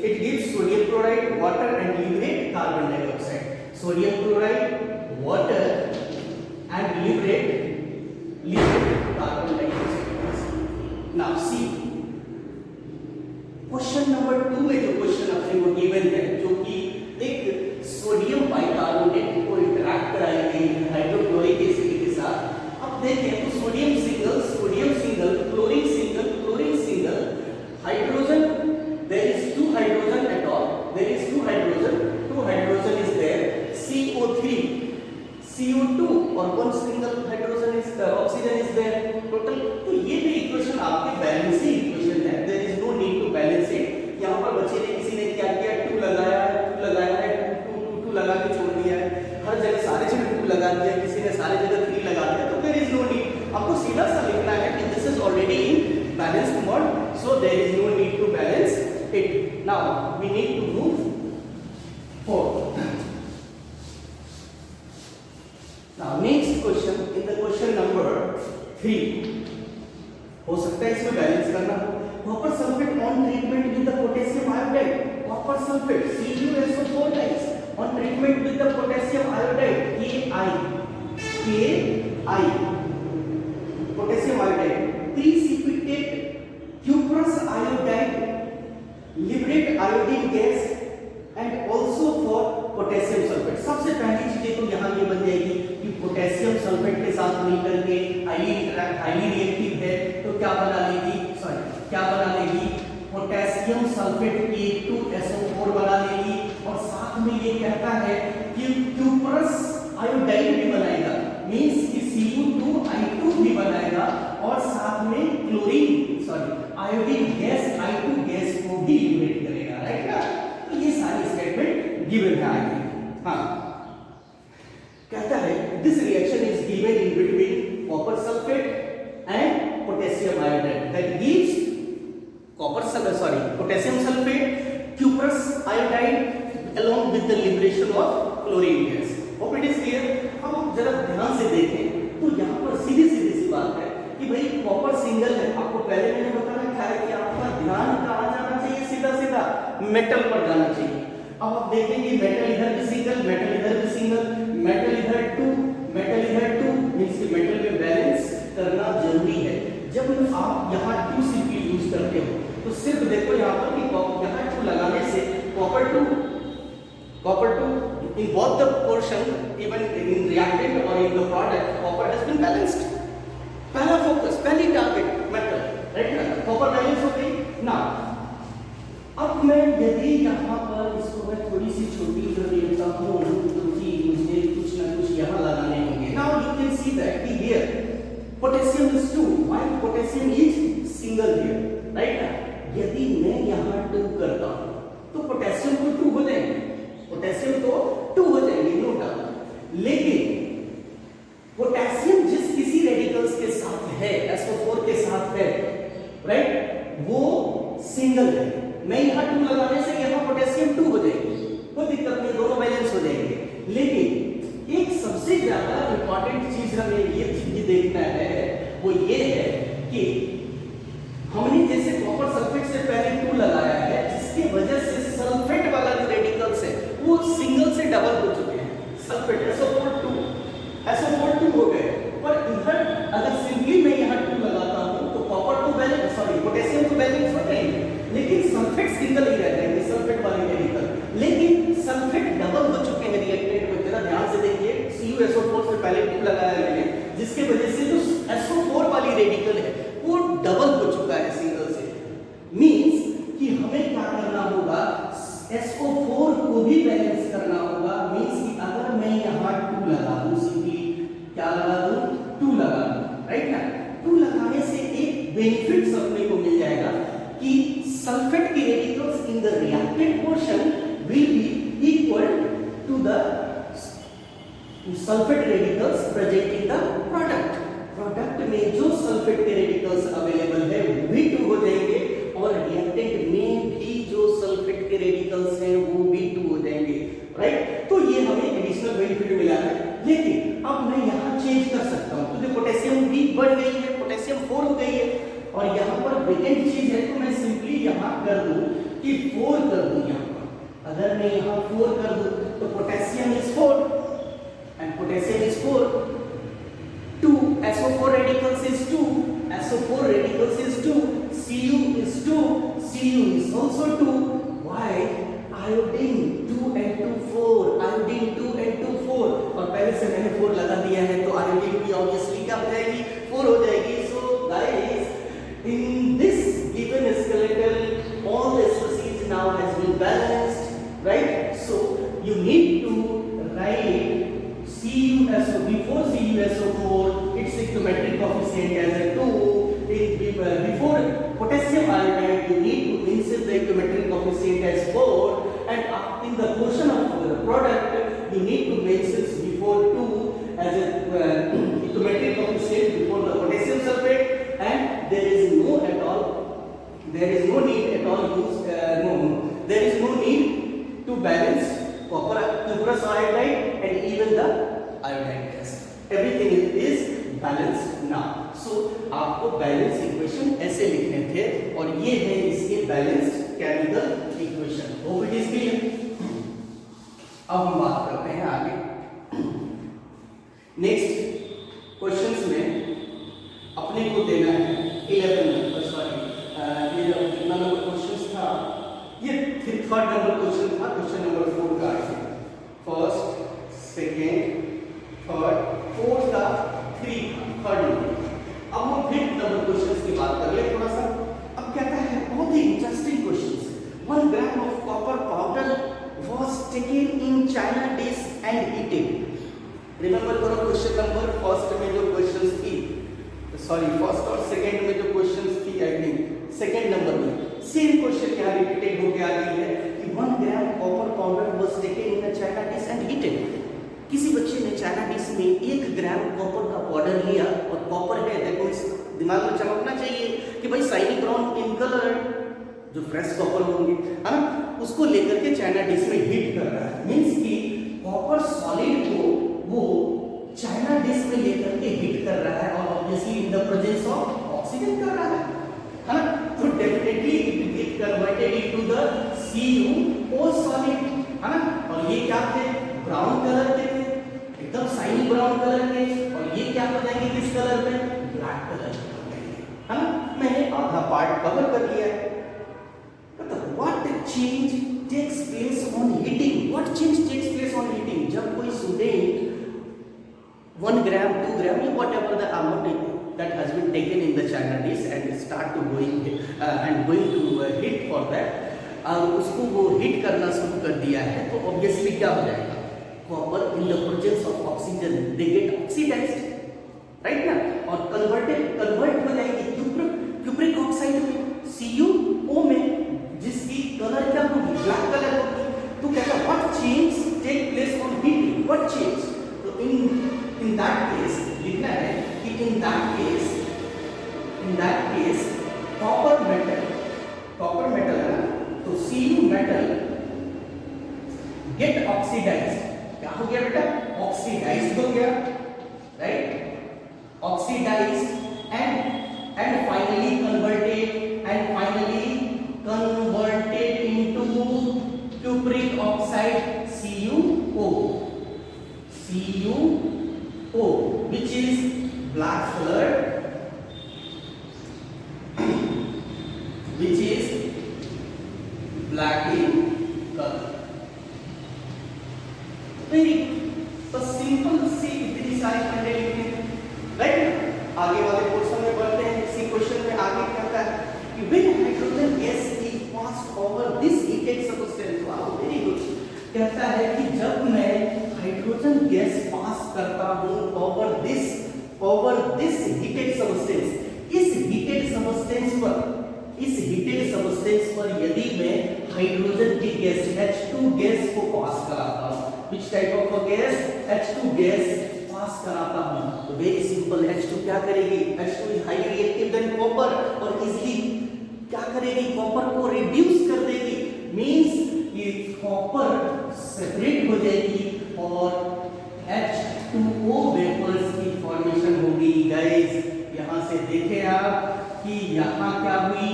It gives sodium chloride, water and liberate carbon dioxide. Sodium chloride, water and liberate carbon dioxide. Now see question number 2 में जो क्वेश्चन अपने को गिवन है, जो कि एक सोडियम बाइकार्बोनेट को इंटरैक्ट कराएंगे हाइड्रोक्लोरिक एसिड के साथ. अब देखें तो sodium single, chlorine single, hydrogen, there is 2 hydrogen at all, there is 2 hydrogen is there, CO3, CO2 और 1 single hydrogen is oxygen is there total. तो ये भी इक्वेशन आपके बैलेंसिंग इक्वेशन है, there is no need to balance it. यहाँ पर बच्चे ने किसी ने क्या किया, 2 लगाया है, 2 लगा के छोड़ दिया है. हर जगह सारे जगह 2 लगा दिया, किसी ने सारे जगह 3 लगा दिया. तो there is no need. आपको सीधा सा लिखना है कि this is already in balanced mode, so there is no need to balance it. Now we need to move forward. Now next question, in the question number 3, हो सकता है इसमें बैलेंस करना हो. Copper sulphate on treatment with the potassium iodide. Copper sulphate CuSO4 guys on treatment with the potassium iodide Ki potassium iodide precipitate cuprous iodide liberate iodine gas and also for potassium sulphate. सबसे पहली चीजें तो यहाँ ये बन जाएगी कि पोटेशियम सल्फेट के साथ मिलकर के हाईली रिएक्टिव है, तो क्या बना लेगी पोटेशियम सल्फेट K2SO4 बना लेगी. और साथ में ये कहता है कि क्यूप्रस आयोडाइड भी बनाएगा, मींस कि Cu2I2 भी बनाएगा और साथ में आयोडीन गैस I2 गैस को भी लिबरेट करेगा, राइट ना. तो ये सारी स्टेटमेंट गिवन है आगे. हाँ, कहता है this reaction is given in between copper sulphate and potassium iodide that gives potassium sulphate cuprous iodide along with the liberation of chlorine gas. Hope it is clear. अब हम जरा ध्यान से देखें तो यहाँ पर सीधी सी बात है कि भाई कॉपर सिंगल है. आपको पहले मैंने बता रखा है कि आपका ध्यान कहाँ जाना चाहिए, सीधा मेटल पर जाना चाहिए. अब आप देखेंगे मेटल इधर भी सिंगल, मेटल इधर भी सिंगल, मेटल इधर 2 मींस कि मेटल में बैलेंस करना जरूरी है. जब आप यहाँ 2Cp यूज करते हो तो सिर्फ देखो यहाँ पर कि यहाँ 2 लगाने से copper 2 in both the portion, even in reactant or in the product, copper has been balanced. पहला फोकस, पहली टारगेट मेटल, राइट ना. कॉपर बैलेंस हो गई. ना अब मैं यदि यहाँ पर इसको मैं थोड़ी सी छोटी कर देता हूँ क्योंकि मुझे कुछ ना कुछ यहाँ लगाने होंगे. Now you can see that here potassium is 2, while potassium is single here, right ना. यदि मैं यहाँ 2 करता हूँ तो पोटेशियम को 2 हो जाएंगे, नो डाउट. लेकिन पोटेशियम जिस किसी रेडिकल्स के साथ है, SO4 के साथ है, राइट, वो सिंगल से डबल हो चुके हैं। सल्फेट SO4 2 हो गए, पर इधर अगर सिंपली मैं यहाँ 2 लगाता हूँ तो कॉपर तो बैलेंस, सॉरी पोटेशियम तो बैलेंस हो जाएंगे, लेकिन सल्फेट सिंगल ही रह जाएंगे, सल्फेट वाले केमिकल। लेकिन सल्फेट डबल हो चुके हैं रिएक्टेंट में, जरा ध्यान से देखिए, CuSO4 से पहले 2 लगाया मैंने, जिसके वजह से जो SO4 वाली रेडिकल है वो डबल हो चुका है सिंगल से। मींस कि हमें क्या करना होगा, SO4 को भी बैलेंस करना होगा। मींस कि अगर मैं यहाँ 2 लगा दूं, सिंपली क्या लगा दूं, 2 लगा दूं, राइट ना। 2 लगाने से एक बेनिफिट अपने को मिल जाएगा कि सल्फेट की radicals in the reactant portion will be equal to the sulphate radicals present in the product. Product में जो सल्फेट के रेडिकल्स अवेलेबल है वो भी 2 हो जाएंगे, और रिएक्टेंट में भी जो सल्फेट के रेडिकल्स हैं वो भी 2 हो जाएंगे, राइट। तो ये हमें एडिशनल बेनिफिट मिला है। लेकिन अब मैं यहाँ चेंज कर सकता हूँ, क्योंकि पोटेशियम भी बढ़ गई है, पोटेशियम 4 हो गई है, और यहाँ पर वेकेंट चीज है, तो मैं सिंपली यहाँ कर दूं कि 4 कर दूं। यहाँ पर अगर मैं यहाँ 4 कर दूं तो potassium is 4 and potassium is 4, 2 SO4 radicals is 2, SO4 radicals is 2, Cu is 2, Cu is also 2. Why? Iodine 2 and 2 4, iodine 2 and 2 4, और पहले से मैंने 4 लगा दिया है तो iodine भी ऑब्वियसली क्या हो जाएगी, 4 हो जाएगी। So guys, in this given skeletal, all the species now has been balanced, right? So you need to write CuSO before CuSO4, its stoichiometric coefficient as a 2. Before potassium iodide, you need to insert the stoichiometric coefficient as 4, and in the portion of the product, you need to mention before 2 as a stoichiometric coefficient before the potassium sulfate, and there is no need at all there is no need to balance copper cuprous iodide and even the iodine test. Everything is balanced now. So आपको बैलेंस इक्वेशन ऐसे लिखने थे, और ये है इसके balanced chemical equation. Hope it is clear. अब हम बात करते हैं आगे। नेक्स्ट क्वेश्चंस में अपने को देना है 11 नंबर, सॉरी ये जो कितना नंबर क्वेश्चंस था, ये 3rd नंबर क्वेश्चन था, क्वेश्चन नंबर 4 का है। फर्स्ट, सेकेंड, थर्ड, फोर्थ का 3rd नंबर। अब हम 5th नंबर क्वेश्चंस की बात कर ले थोड़ा सा। अब कहता है बहुत ही interesting questions, 1 gram of copper powder was taken in china dish and heated। Remember करो क्वेश्चन नंबर फर्स्ट में जो क्वेश्चंस थी, सॉरी फर्स्ट और सेकंड में जो क्वेश्चंस थी, आई थिंक सेकंड नंबर में सेम क्वेश्चन यहाँ रिपीटेड होके आ गई है कि 1 gram copper powder was taken in a china dish and heated। किसी बच्चे ने चाइना डिश में 1 ग्राम कॉपर का पाउडर लिया, और कॉपर है, देखो इस दिमाग में चमकना चाहिए कि भाई शाइनी ब्राउन इन कलर, जो फ्रेश कॉपर होंगे, है ना, उसको लेकर के चाइना डिश में हीट कर रहा है। मींस कि कॉपर सॉलिड को वो चाइना डिश में लेकर के हीट कर रहा है, और obviously in the presence of oxygen कर रहा है ना। तो definitely it get converted into the CuO solid, है ना। और ये क्या थे, ब्राउन कलर के थे, एकदम शाइनी ब्राउन कलर के, और ये क्या हो जाएंगे किस कलर में, ब्लैक कलर के, है ना। मैंने आधा पार्ट कवर कर लिया है। मतलब what change takes place on heating, what change takes place on heating, जब कोई student 1 gram 2 gram whatever the amount that has been taken in the china dish and start to going to heat for that, उसको वो हीट करना शुरू कर दिया है, तो ऑब्वियसली क्या हो जाएगा, copper in the presence of oxygen they get oxidised, right ना, और कन्वर्ट हो जाएगी क्यूप्रिक ऑक्साइड में, CuO में, जिसकी कलर क्या होगी, ब्लैक कलर होगी। तो कहता है what change take place on heating, what change. तो इन दैट केस लिखना है कि in that case copper metal है ना, तो Cu मेटल गेट ऑक्सीडाइज्ड, क्या हो गया बेटा, ऑक्सीडाइज्ड हो गया, right, oxidised and finally converted into cupric oxide CuO, CuO, which is black colored, which is black in color. very बस सिंपल सी इतनी सारी फंडे लिखने हैं, राइट। आगे वाले पोर्शन में बढ़ते हैं। इसी क्वेश्चन में आगे कहता है कि when hydrogen gas is passed over this heated substance, wow very good. कहता है कि जब मैं हाइड्रोजन गैस पास करता हूं ओवर दिस हीटेड सब्सटेंस, इस हीटेड सब्सटेंस पर यदि मैं हाइड्रोजन की गैस H2 गैस को पास कराता हूं, which type of a gas, H2 gas pass कराता हूं, तो वेरी सिंपल, H2 क्या करेगी, H2 is highly reactive than copper और इजीली क्या करेगी, कॉपर को रिड्यूस कर देगी, मींस ये कॉपर सेपरेट हो जाएगी और H2O वेपर्स की फॉर्मेशन होगी। गाइस यहां से देखें आप कि यहां क्या हुई,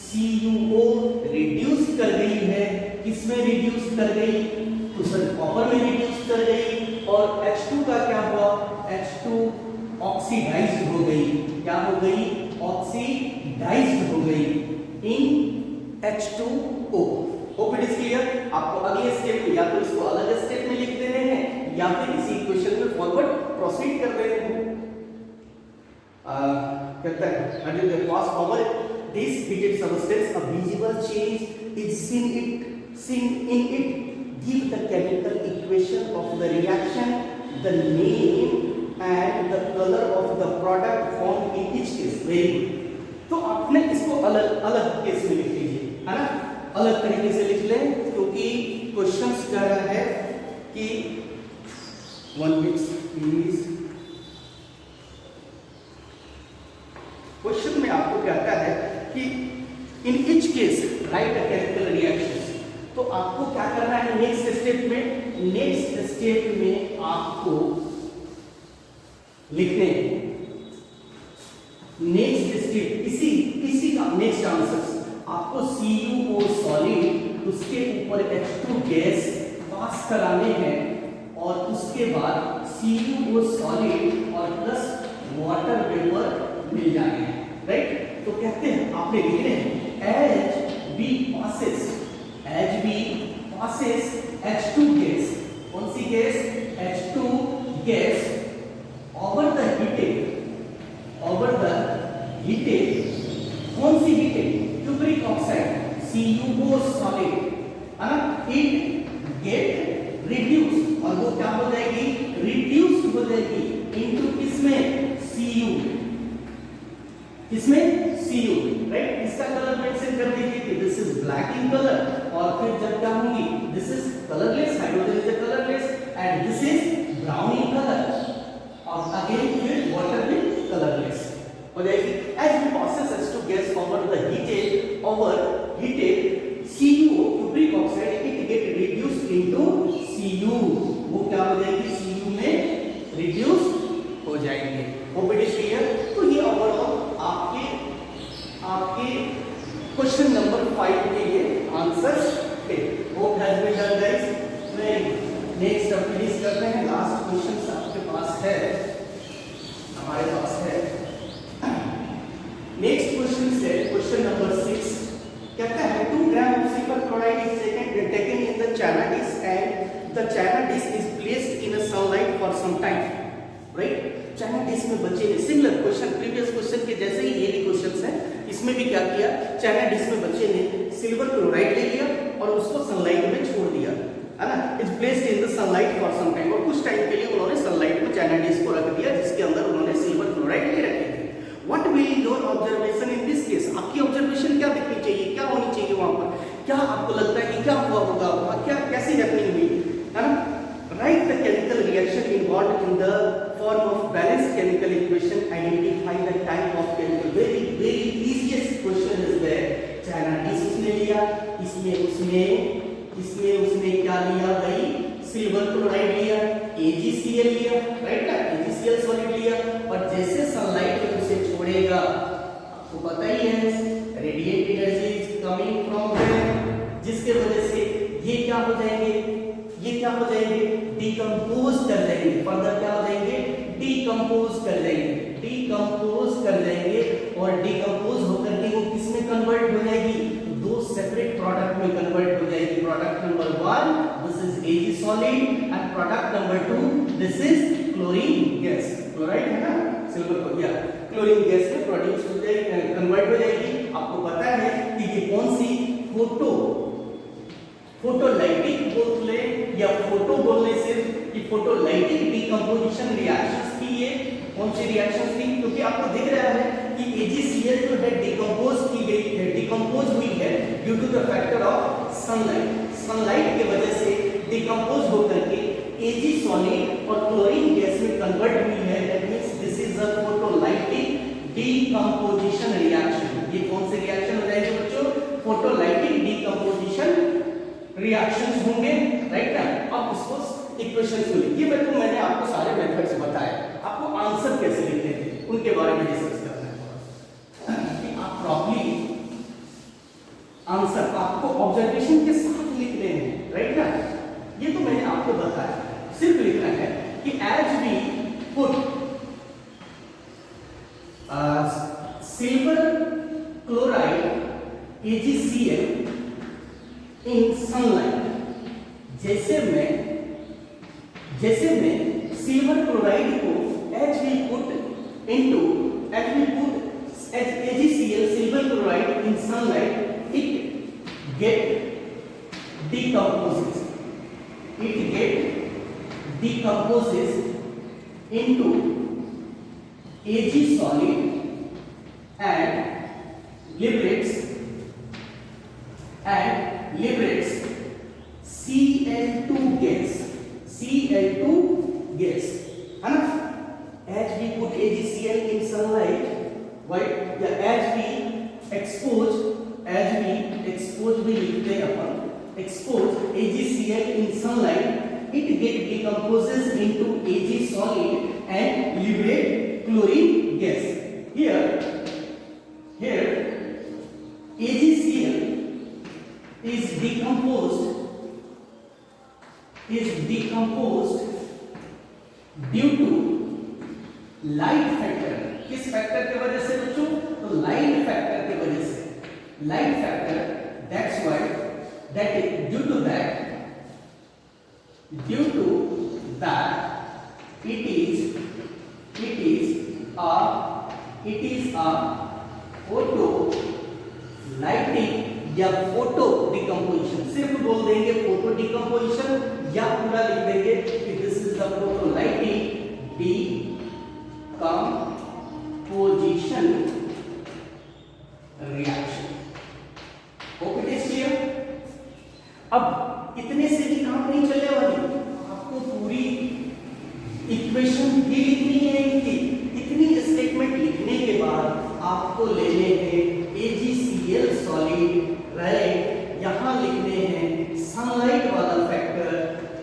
CuO रिड्यूस कर गई है, किसमें रिड्यूस कर गई, तो सर कॉपर में रिड्यूस कर गई, और H2 का क्या हुआ, H2 ऑक्सीडाइज्ड हो गई, क्या हो गई, ऑक्सीडाइज्ड हो गई इन H2O। Hope it is clear. आपको अगले स्टेप में या तो इसको अलग स्टेप में लिख देने हैं या फिर इसी इक्वेशन में फॉरवर्ड प्रोसीड कर देने हैं। कहता है hydrogen pass over this heated substance, a visible change is seen in it, give the chemical equation of the reaction, the name and the color of the product formed in each case। very good। तो आपने इसको अलग अलग केस में लिख लीजिए, है ना, अलग तरीके से लिख लें, क्योंकि क्वेश्चंस कह रहा है कि 1 मिनट प्लीज। क्वेश्चन में आपको कहता है कि in each case right a chemical reaction, तो आपको क्या करना है नेक्स्ट स्टेप में, नेक्स्ट स्टेप में आपको लिखने हैं नेक्स्ट स्टेप, इसी का नेक्स्ट आंसर आपको CuO सॉलिड, उसके ऊपर H2 गैस पास कराने हैं और उसके बाद CuO सॉलिड और प्लस वाटर वेपर मिल जाएंगे, राइट। तो कहते हैं आपने लिखने हैं as we passes H2 gas, कौन सी gas, H2 gas over the heated कौन सी heated, cupric oxide CuO solid, है ना, it get reduced, और वो क्या हो जाएगी, reduced हो जाएगी into किसमें, Cu, राइट। इसका कलर मेंशन कर दीजिए कि this is black in colour, और फिर जब क्या होंगी, this is colourless, hydrogen is colourless and this is brown in colour, और अगेन फिर वाटर भी कलरलेस हो जाएगी। As we process H2 gas over the heated CuO cupric oxide, it get reduced into Cu, वो क्या हो जाएगी, Cu में रिड्यूस हो जाएंगे। Hope it is clear. तो ये ओवरऑल आपके क्वेश्चन नंबर 5 के लिए आंसर्स थे। Hope has been done guys. Next अब फिनिश करते हैं, लास्ट क्वेश्चन आपके पास है, हमारे पास है। नेक्स्ट क्वेश्चन है क्वेश्चन नंबर 6, कहता है 2 ग्राम of silver chloride is taken in the china dish and the china dish is placed in a sunlight for some time, right। China dish में बच्चे ने सिमिलर क्वेश्चन, प्रीवियस क्वेश्चन के जैसे ही ये भी क्वेश्चंस है, इसमें भी क्या किया, चाइना डिश में बच्चे ने सिल्वर क्लोराइड ले लिया और उसको सनलाइट में छोड़ दिया, है ना, is placed in the sunlight for some time, और कुछ टाइम के लिए उन्होंने सनलाइट में चाइना डिश को रख दिया जिसके अंदर उन्होंने सिल्वर क्लोराइड ले रखे थे। What will your observation in this case, आपकी ऑब्जर्वेशन क्या दिखनी चाहिए, क्या होनी चाहिए वहां पर, क्या आपको लगता है कि क्या हुआ होगा, क्या कैसी हैपनिंग हुई, है ना। Write the chemical reaction involved in the form of balanced chemical equation. Identify the type of chemical. Very easiest question is there. China dish उसने लिया, इसमें उसने क्या लिया भाई, सिल्वर क्लोराइड लिया, AgCl लिया, राइट ना, AgCl सॉलिड लिया, और जैसे सनलाइट में उसे छोड़ेगा, आपको पता ही है radiate energy is coming from there, जिसके वजह से ये क्या हो जाएंगे, ये क्या हो जाएंगे, डिकम्पोज कर जाएंगे, फर्दर क्या हो जाएंगे, डिकम्पोज कर जाएंगे, डिकम्पोज कर जाएंगे और डिकम्पोज होकर के वो किस में कन्वर्ट हो जाएगी, दो सेपरेट प्रोडक्ट में कन्वर्ट हो जाएगी। Product number 1 this is Ag solid and product number 2 this is chlorine gas, chloride है ना, सिल्वर को या क्लोरीन गैस में प्रोड्यूस हो जाएगी, कन्वर्ट हो जाएगी। आपको पता है कि ये कौन सी फोटोलाइटिक बोलते या फोटो बोलने सिर्फ ये फोटोलाइटिक डिकम्पोजिशन रिएक्शंस थी। ये कौन सी रिएक्शंस थी, क्योंकि आपको दिख रहा है कि AgCl जो है डिकम्पोज की गई है, डिकम्पोज हुई है due to the factor of sunlight. Sunlight की वजह से डिकम्पोज होकर के Ag सॉलिड और क्लोरीन गैस में कन्वर्ट हुई है। That means this is a photolytic decomposition reaction. ये कौन से रिएक्शन हो जाएंगे बच्चों, फोटोलाइटिक डिकम्पोजिशन रिएक्शंस होंगे, राइट ना। अब इसको इक्वेशंस को लिखिए। मैंने आपको सारे मेथड्स बताए, आपको आंसर कैसे लिखने थे उनके बारे में डिस्कस करना है कि आप प्रॉपर्ली आंसर आपको ऑब्जर्वेशन के साथ लिखने हैं, राइट ना। ये तो मैंने आपको बताया, सिर्फ लिखना है कि as we put silver chloride AgCl in sunlight, जैसे मैं सिल्वर क्लोराइड को as we put AgCl silver chloride in sunlight, it get decomposes into Ag solid and liberates Cl2 gas, है ना। As we put AgCl in sunlight, right? Yeah, as we expose AgCl in sunlight, it decomposes into Ag solid and liberate chlorine gas. Here AgCl is decomposed due to light factor. किस फैक्टर की वजह से बच्चों, तो लाइट फैक्टर की वजह से। Light factor, that's why that is due to that it is a photo lighting या फोटो डिकम्पोजिशन। सिर्फ बोल देंगे फोटो डिकम्पोजिशन या पूरा लिख देंगे कि this is the photo lighting decomposition reaction. Hope it is clear. अब इतने से भी काम नहीं चलने वाली, आपको पूरी इक्वेशन भी लिखनी है इनकी। इतनी स्टेटमेंट लिखने के बाद आपको लेने हैं AgCl सॉलिड, राइट, यहाँ लिखने हैं सनलाइट वाला फैक्टर,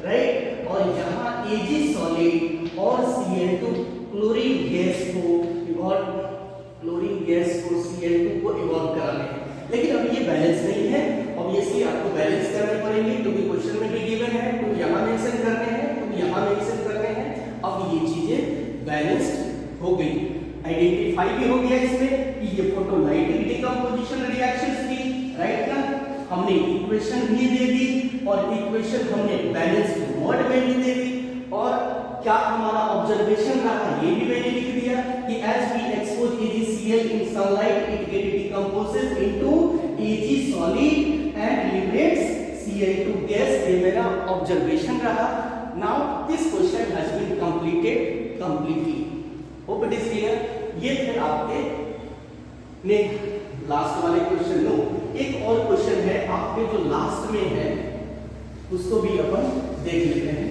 राइट, और यहाँ Ag सॉलिड और Cl2 क्लोरीन गैस को Cl2 को इवॉल्व कराने हैं। लेकिन अब ये बैलेंस नहीं है, ऑब्वियसली आपको बैलेंस करने पड़ेंगे क्योंकि क्वेश्चन में भी गिवन है, तो यहाँ मेंशन करने हैं, तो यहाँ मेंशन करने हैं। अब ये चीजें बैलेंस्ड हो गई, आइडेंटिफाई भी हो गया इसमें कि ये फोटोलाइटिक डिकम्पोजिशन रिएक्शंस थी, राइट ना। हमने इक्वेशन भी दे दी और इक्वेशन हमने बैलेंस्ड वर्ड में भी दे दी, और क्या हमारा ऑब्जर्वेशन रहा ये भी मैंने लिख दिया कि as we expose AgCl in sunlight it get decomposes into Ag solid and liberates Cl2 gas। ये मेरा ऑब्जर्वेशन रहा। Now this question has been completed completely. Hope it is clear। ये थे आपके ने लास्ट वाले क्वेश्चन। नो, एक और क्वेश्चन है आपके जो लास्ट में है, उसको भी अपन देख लेते हैं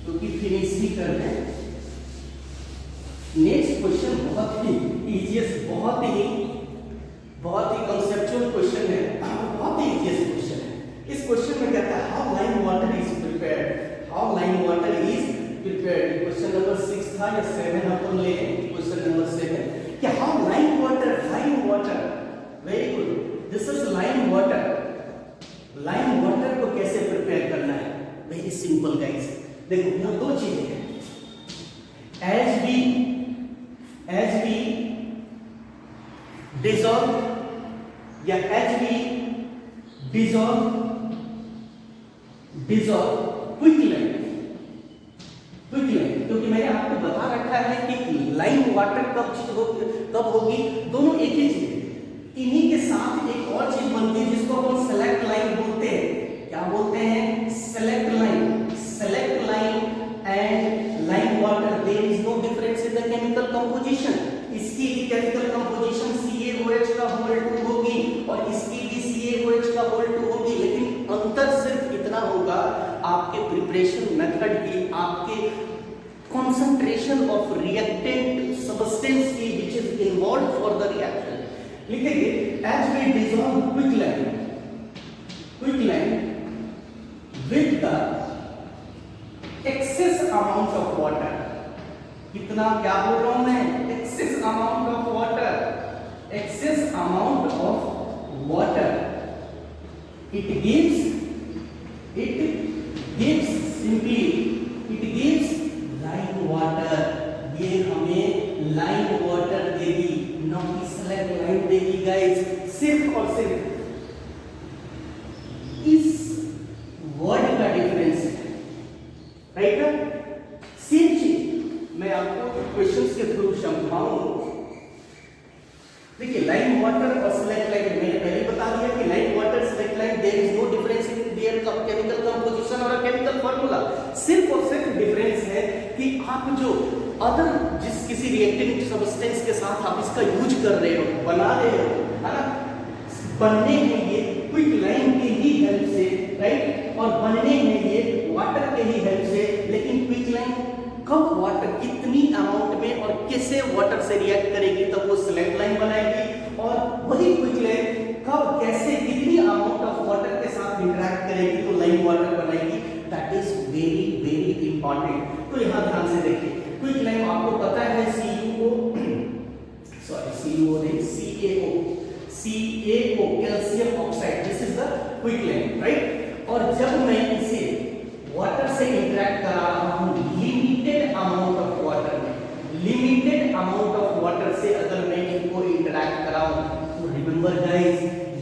क्योंकि फिनिश ही कर रहे हैं। नेक्स्ट क्वेश्चन बहुत ही इजीएस्ट, बहुत ही कंसेप्चुअल क्वेश्चन है, बहुत ही इजीएस्ट क्वेश्चन है। इस क्वेश्चन में कहता है how lime water is prepared, how lime water is prepared. Question number 6 था या 7 अपन ले क्वेश्चन नंबर 7 कि how lime water, very good, this is lime water को कैसे सिंपल गाइस। देखो यहाँ दो चीजें हैं, एज वी डिसॉल्व या एज वी डिसॉल्व क्विकली, क्योंकि मैंने आपको बता रखा है कि लाइम वाटर कब होगी, दोनों एक ही चीज है। इन्हीं के साथ एक और चीज बनती है जिसको हम सेलेक्ट लाइन बोलते हैं। क्या बोलते हैं? Slaked lime and lime water, there is no difference in the chemical composition. इसकी भी केमिकल कंपोजिशन CaOH का होल 2 होगी और इसकी भी CaOH का होल 2 होगी, लेकिन अंतर सिर्फ इतना होगा आपके प्रिपरेशन मेथड की, आपके कंसंट्रेशन ऑफ रिएक्टेंट सब्सटेंस की which is involve for the reaction. लिखेंगे as we dissolve quicklime with the excess amount of water। कितना, क्या बोल रहा हूं मैं? excess amount of water, it gives lime water। ये हमें लाइम वाटर देगी, ना कि सेलेक्ट लाइन देगी गाइस। सिर्फ और सिर्फ इस वर्ड का डिफरेंस है, राइट ना? सेम चीज मैं आपको क्वेश्चंस के थ्रू समझाऊंगा। देखिए लाइम वाटर और सेलेक्ट लाइन, मैंने पहले बता दिया कि lime water slaked lime there is no difference in their chemical composition और केमिकल फार्मूला। सिर्फ और सिर्फ डिफरेंस है कि आप जो अदर किसी रिएक्टेंट सब्सटेंस के साथ आप इसका यूज कर रहे हो, बना रहे हो, है ना? बनने हैं ये क्विक लाइन की ही हेल्प से, राइट, और बनने हैं ये वाटर के ही हेल्प से। लेकिन क्विक लाइन कब वाटर कितनी अमाउंट में और कैसे वाटर से रिएक्ट करेगी तब वो सेलेक्ट लाइन बनाएगी, और वही क्विक लाइन कब कैसे कितनी अमाउंट ऑफ वाटर के साथ इंटरेक्ट करेगी तो लाइम वाटर बनाएगी। That is very very important. तो यहाँ ध्यान से देखिए, क्विक लाइन आपको पता है CaO calcium oxide, this is the quick line, right. और जब मैं इसे वाटर से इंटरेक्ट करा रहा हूं लिमिटेड अमाउंट ऑफ वाटर से अगर मैं इनको इंटरेक्ट कराऊं तो रिमेंबर गाइस,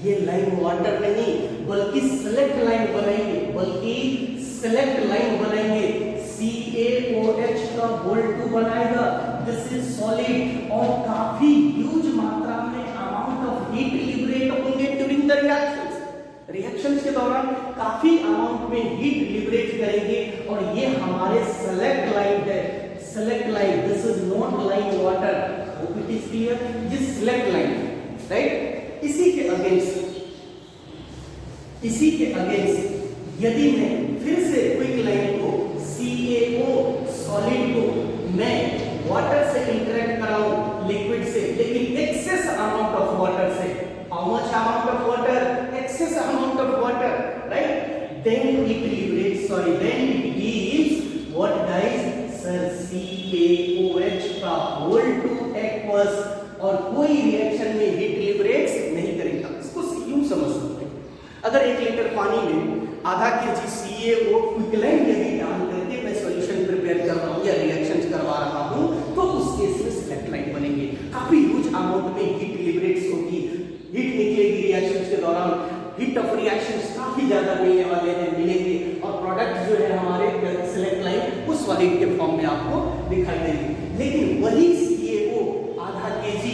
ये लाइम वाटर नहीं बल्कि सेलेक्ट लाइन बनाएंगे, CaOH का होल 2 बनाएगा। दिस इज सॉलिड और काफी ह्यूज मात्रा में अमाउंट ऑफ हीट लिबरेट होंगे ड्यूरिंग द रिएक्शंस के दौरान काफी अमाउंट में हीट लिबरेट करेंगे, और ये हमारे सेलेक्ट लाइन है। Select line, this is not lime water, hope it is clear. ये सेलेक्ट लाइन, राइट। इसी के अगेंस्ट यदि मैं फिर से क्विक लाइन को CaO सॉलिड को मैं वाटर से इंटरेक्ट कराऊं लिक्विड से, लेकिन एक्सेस अमाउंट ऑफ वाटर से, how much amount of water? Excess amount of water, right. then it gives what guys? sir, CaOH का होल 2 aqueous, और कोई रिएक्शन में हीट लिबरेट्स नहीं करेगा। इसको यूं समझ सकते हैं, अगर 1 लीटर पानी में आधा kg CaO क्विकलाइन यदि डाल करके मैं सॉल्यूशन प्रिपेयर कर रहा हूं या रिएक्शंस करवा रहा हूं तो उस केस में सेलेक्ट लाइन बनेंगे। काफी ह्यूज अमाउंट में हीट लिबरेट्स होगी, हीट निकलेगी रिएक्शंस के दौरान, हीट ऑफ रिएक्शंस काफी ज्यादा मिलेंगे और प्रोडक्ट जो है हमारे सेलेक्ट लाइन उस सॉलिड के फॉर्म में आपको दिखाई देगी। लेकिन वही CaO आधा kg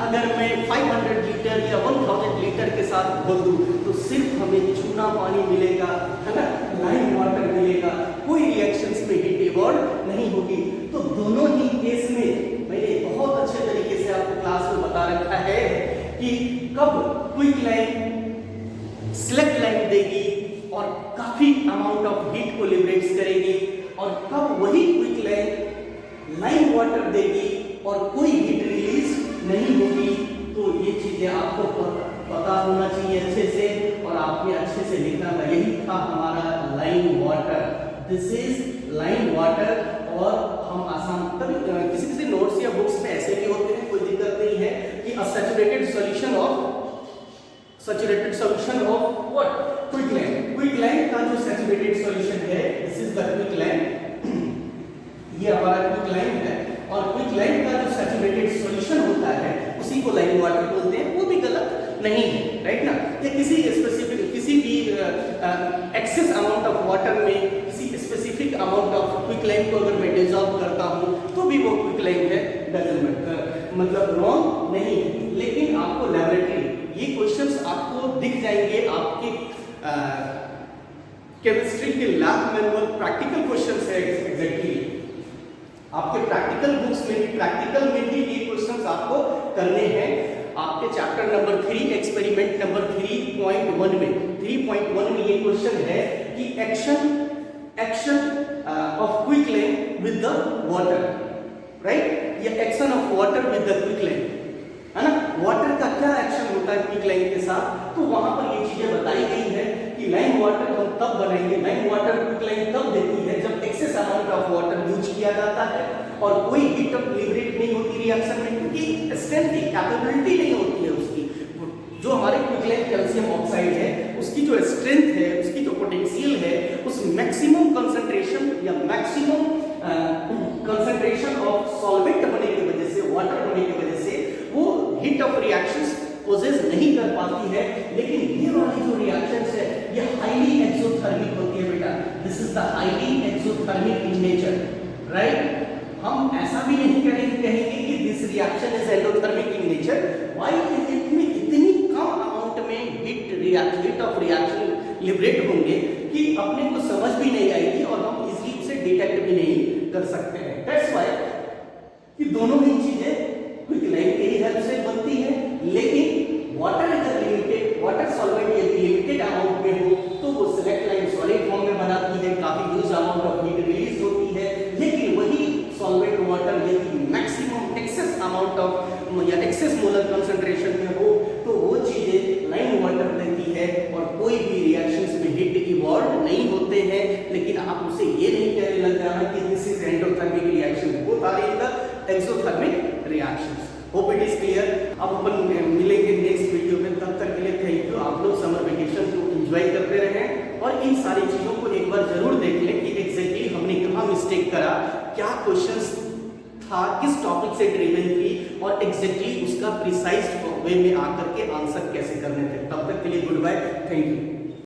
अगर मैं 500 लीटर या 1000 लीटर के साथ घोल दूं तो सिर्फ हमें चूना पानी मिलेगा, है ना, लाइम वाटर मिलेगा, कोई रिएक्शंस में हीट इवॉल्व नहीं होगी। तो दोनों ही केस में मैंने बहुत अच्छे तरीके से आपको क्लास में बता रखा है कि कब क्विक लाइन सेलेक्ट लाइन देगी और काफी अमाउंट ऑफ हीट को लिबरेट्स करेगी, और कब वही क्विक लाइन लाइम वाटर देगी और कोई हीट रिलीज नहीं होगी। तो ये चीजें आपको पता होना चाहिए अच्छे से, और आपने अच्छे से लिखना था। यही था हमारा lime water, this is lime water. और हम आसान कभी किसी नोट्स या बुक्स में ऐसे भी होते हैं, कोई दिक्कत नहीं है कि अ saturated solution of what? Quick line का जो सैचुरेटेड सॉल्यूशन है, दिस इज इज द क्विकलैंड, ये हमारा क्विकलैंड है, और क्विकलैंड का जो सैचुरेटेड सॉल्यूशन होता है उसी को लाइम वाटर बोलते हैं, वो भी गलत नहीं है, राइट ना। या किसी स्पेसिफिक, किसी भी एक्सेस अमाउंट ऑफ वाटर में किसी स्पेसिफिक अमाउंट ऑफ क्विकलैंड को अगर मैं डिसॉल्व करता हूँ तो भी वो क्विकलैंड है, मतलब रॉन्ग नहीं है। लेकिन आपको लैबोरेटरी ये क्वेश्चंस आपको दिख जाएंगे आपके केमिस्ट्री के लैब मैनुअल प्रैक्टिकल क्वेश्चंस है एग्जैक्टली, आपके प्रैक्टिकल बुक्स में भी, प्रैक्टिकल में भी ये क्वेश्चंस आपको करने हैं। आपके चैप्टर नंबर 3 एक्सपेरिमेंट नंबर 3.1 में 3.1 में ये क्वेश्चन है कि action of quicklime with the water, right, या action of water with the quicklime, है ना। वाटर का क्या एक्शन होता है क्विकलैंड के साथ, तो वहां पर ये चीजें बताई गई है कि लाइम वाटर हम तब बनाएंगे, लाइम वाटर क्विकलैंड तब देती है जब excess amount of water use किया जाता है और कोई हीट ऑफ लिबरेट नहीं होती रिएक्शन में, क्योंकि स्ट्रेंथ की कैपेबिलिटी नहीं होती है उसकी। जो हमारे क्विकलैंड कैल्शियम ऑक्साइड है उसकी जो स्ट्रेंथ है, उसकी जो पोटेंशियल है, उस मैक्सिमम कंसंट्रेशन या मैक्सिमम कंसंट्रेशन ऑफ सॉल्वेंट होने की वजह से, वाटर होने की वजह से वो हीट ऑफ रिएक्शंस पोजेस नहीं कर पाती है। लेकिन ये वाली जो रिएक्शंस है ये हाईली एक्सोथर्मिक होती है बेटा, this is the highly exothermic in nature, right. हम ऐसा भी नहीं कहेंगे कि this reaction is endothermic in nature, why इसमें इतनी कम अमाउंट में हीट ऑफ रिएक्शन लिबरेट होंगे कि अपने को समझ भी नहीं आएगी और हम इजीली उसे डिटेक्ट भी नहीं कर सकते हैं। दैट्स व्हाई कि दोनों ही चीजें क्विकलैंड के ही हेल्प से बनती है, लेकिन वाटर अगर लिमिटेड, वाटर सॉल्वेंट यदि लिमिटेड अमाउंट में हो तो वो सिलेक्ट लाइन सॉलिड फॉर्म में बनाती है, काफी huge amount of heat release होती है। लेकिन वही सॉल्वेंट वाटर यदि मैक्सिमम एक्सेस अमाउंट ऑफ या एक्सेस मोलर कंसंट्रेशन में हो तो वो चीजें लाइम वाटर देती है और कोई भी रिएक्शंस में हीट इवॉल्व नहीं होते हैं। लेकिन आप उसे ये नहीं कहने लग जाना कि this is endothermic reaction, both are in the exothermic reactions. Hope it is clear. अब अपन मिलेंगे नेक्स्ट वीडियो में, तब तक के लिए थैंक यू। आप लोग समर वेकेशन को एंजॉय करते रहें और इन सारी चीजों को एक बार जरूर देख लें कि एग्जैक्टली हमने कहाँ मिस्टेक करा, क्या क्वेश्चंस था, किस टॉपिक से ड्रिवन थी और एग्जैक्टली उसका प्रिसाइज वे में आकर के आंसर कैसे करने थे। तब तक के लिए गुड बाय, थैंक यू।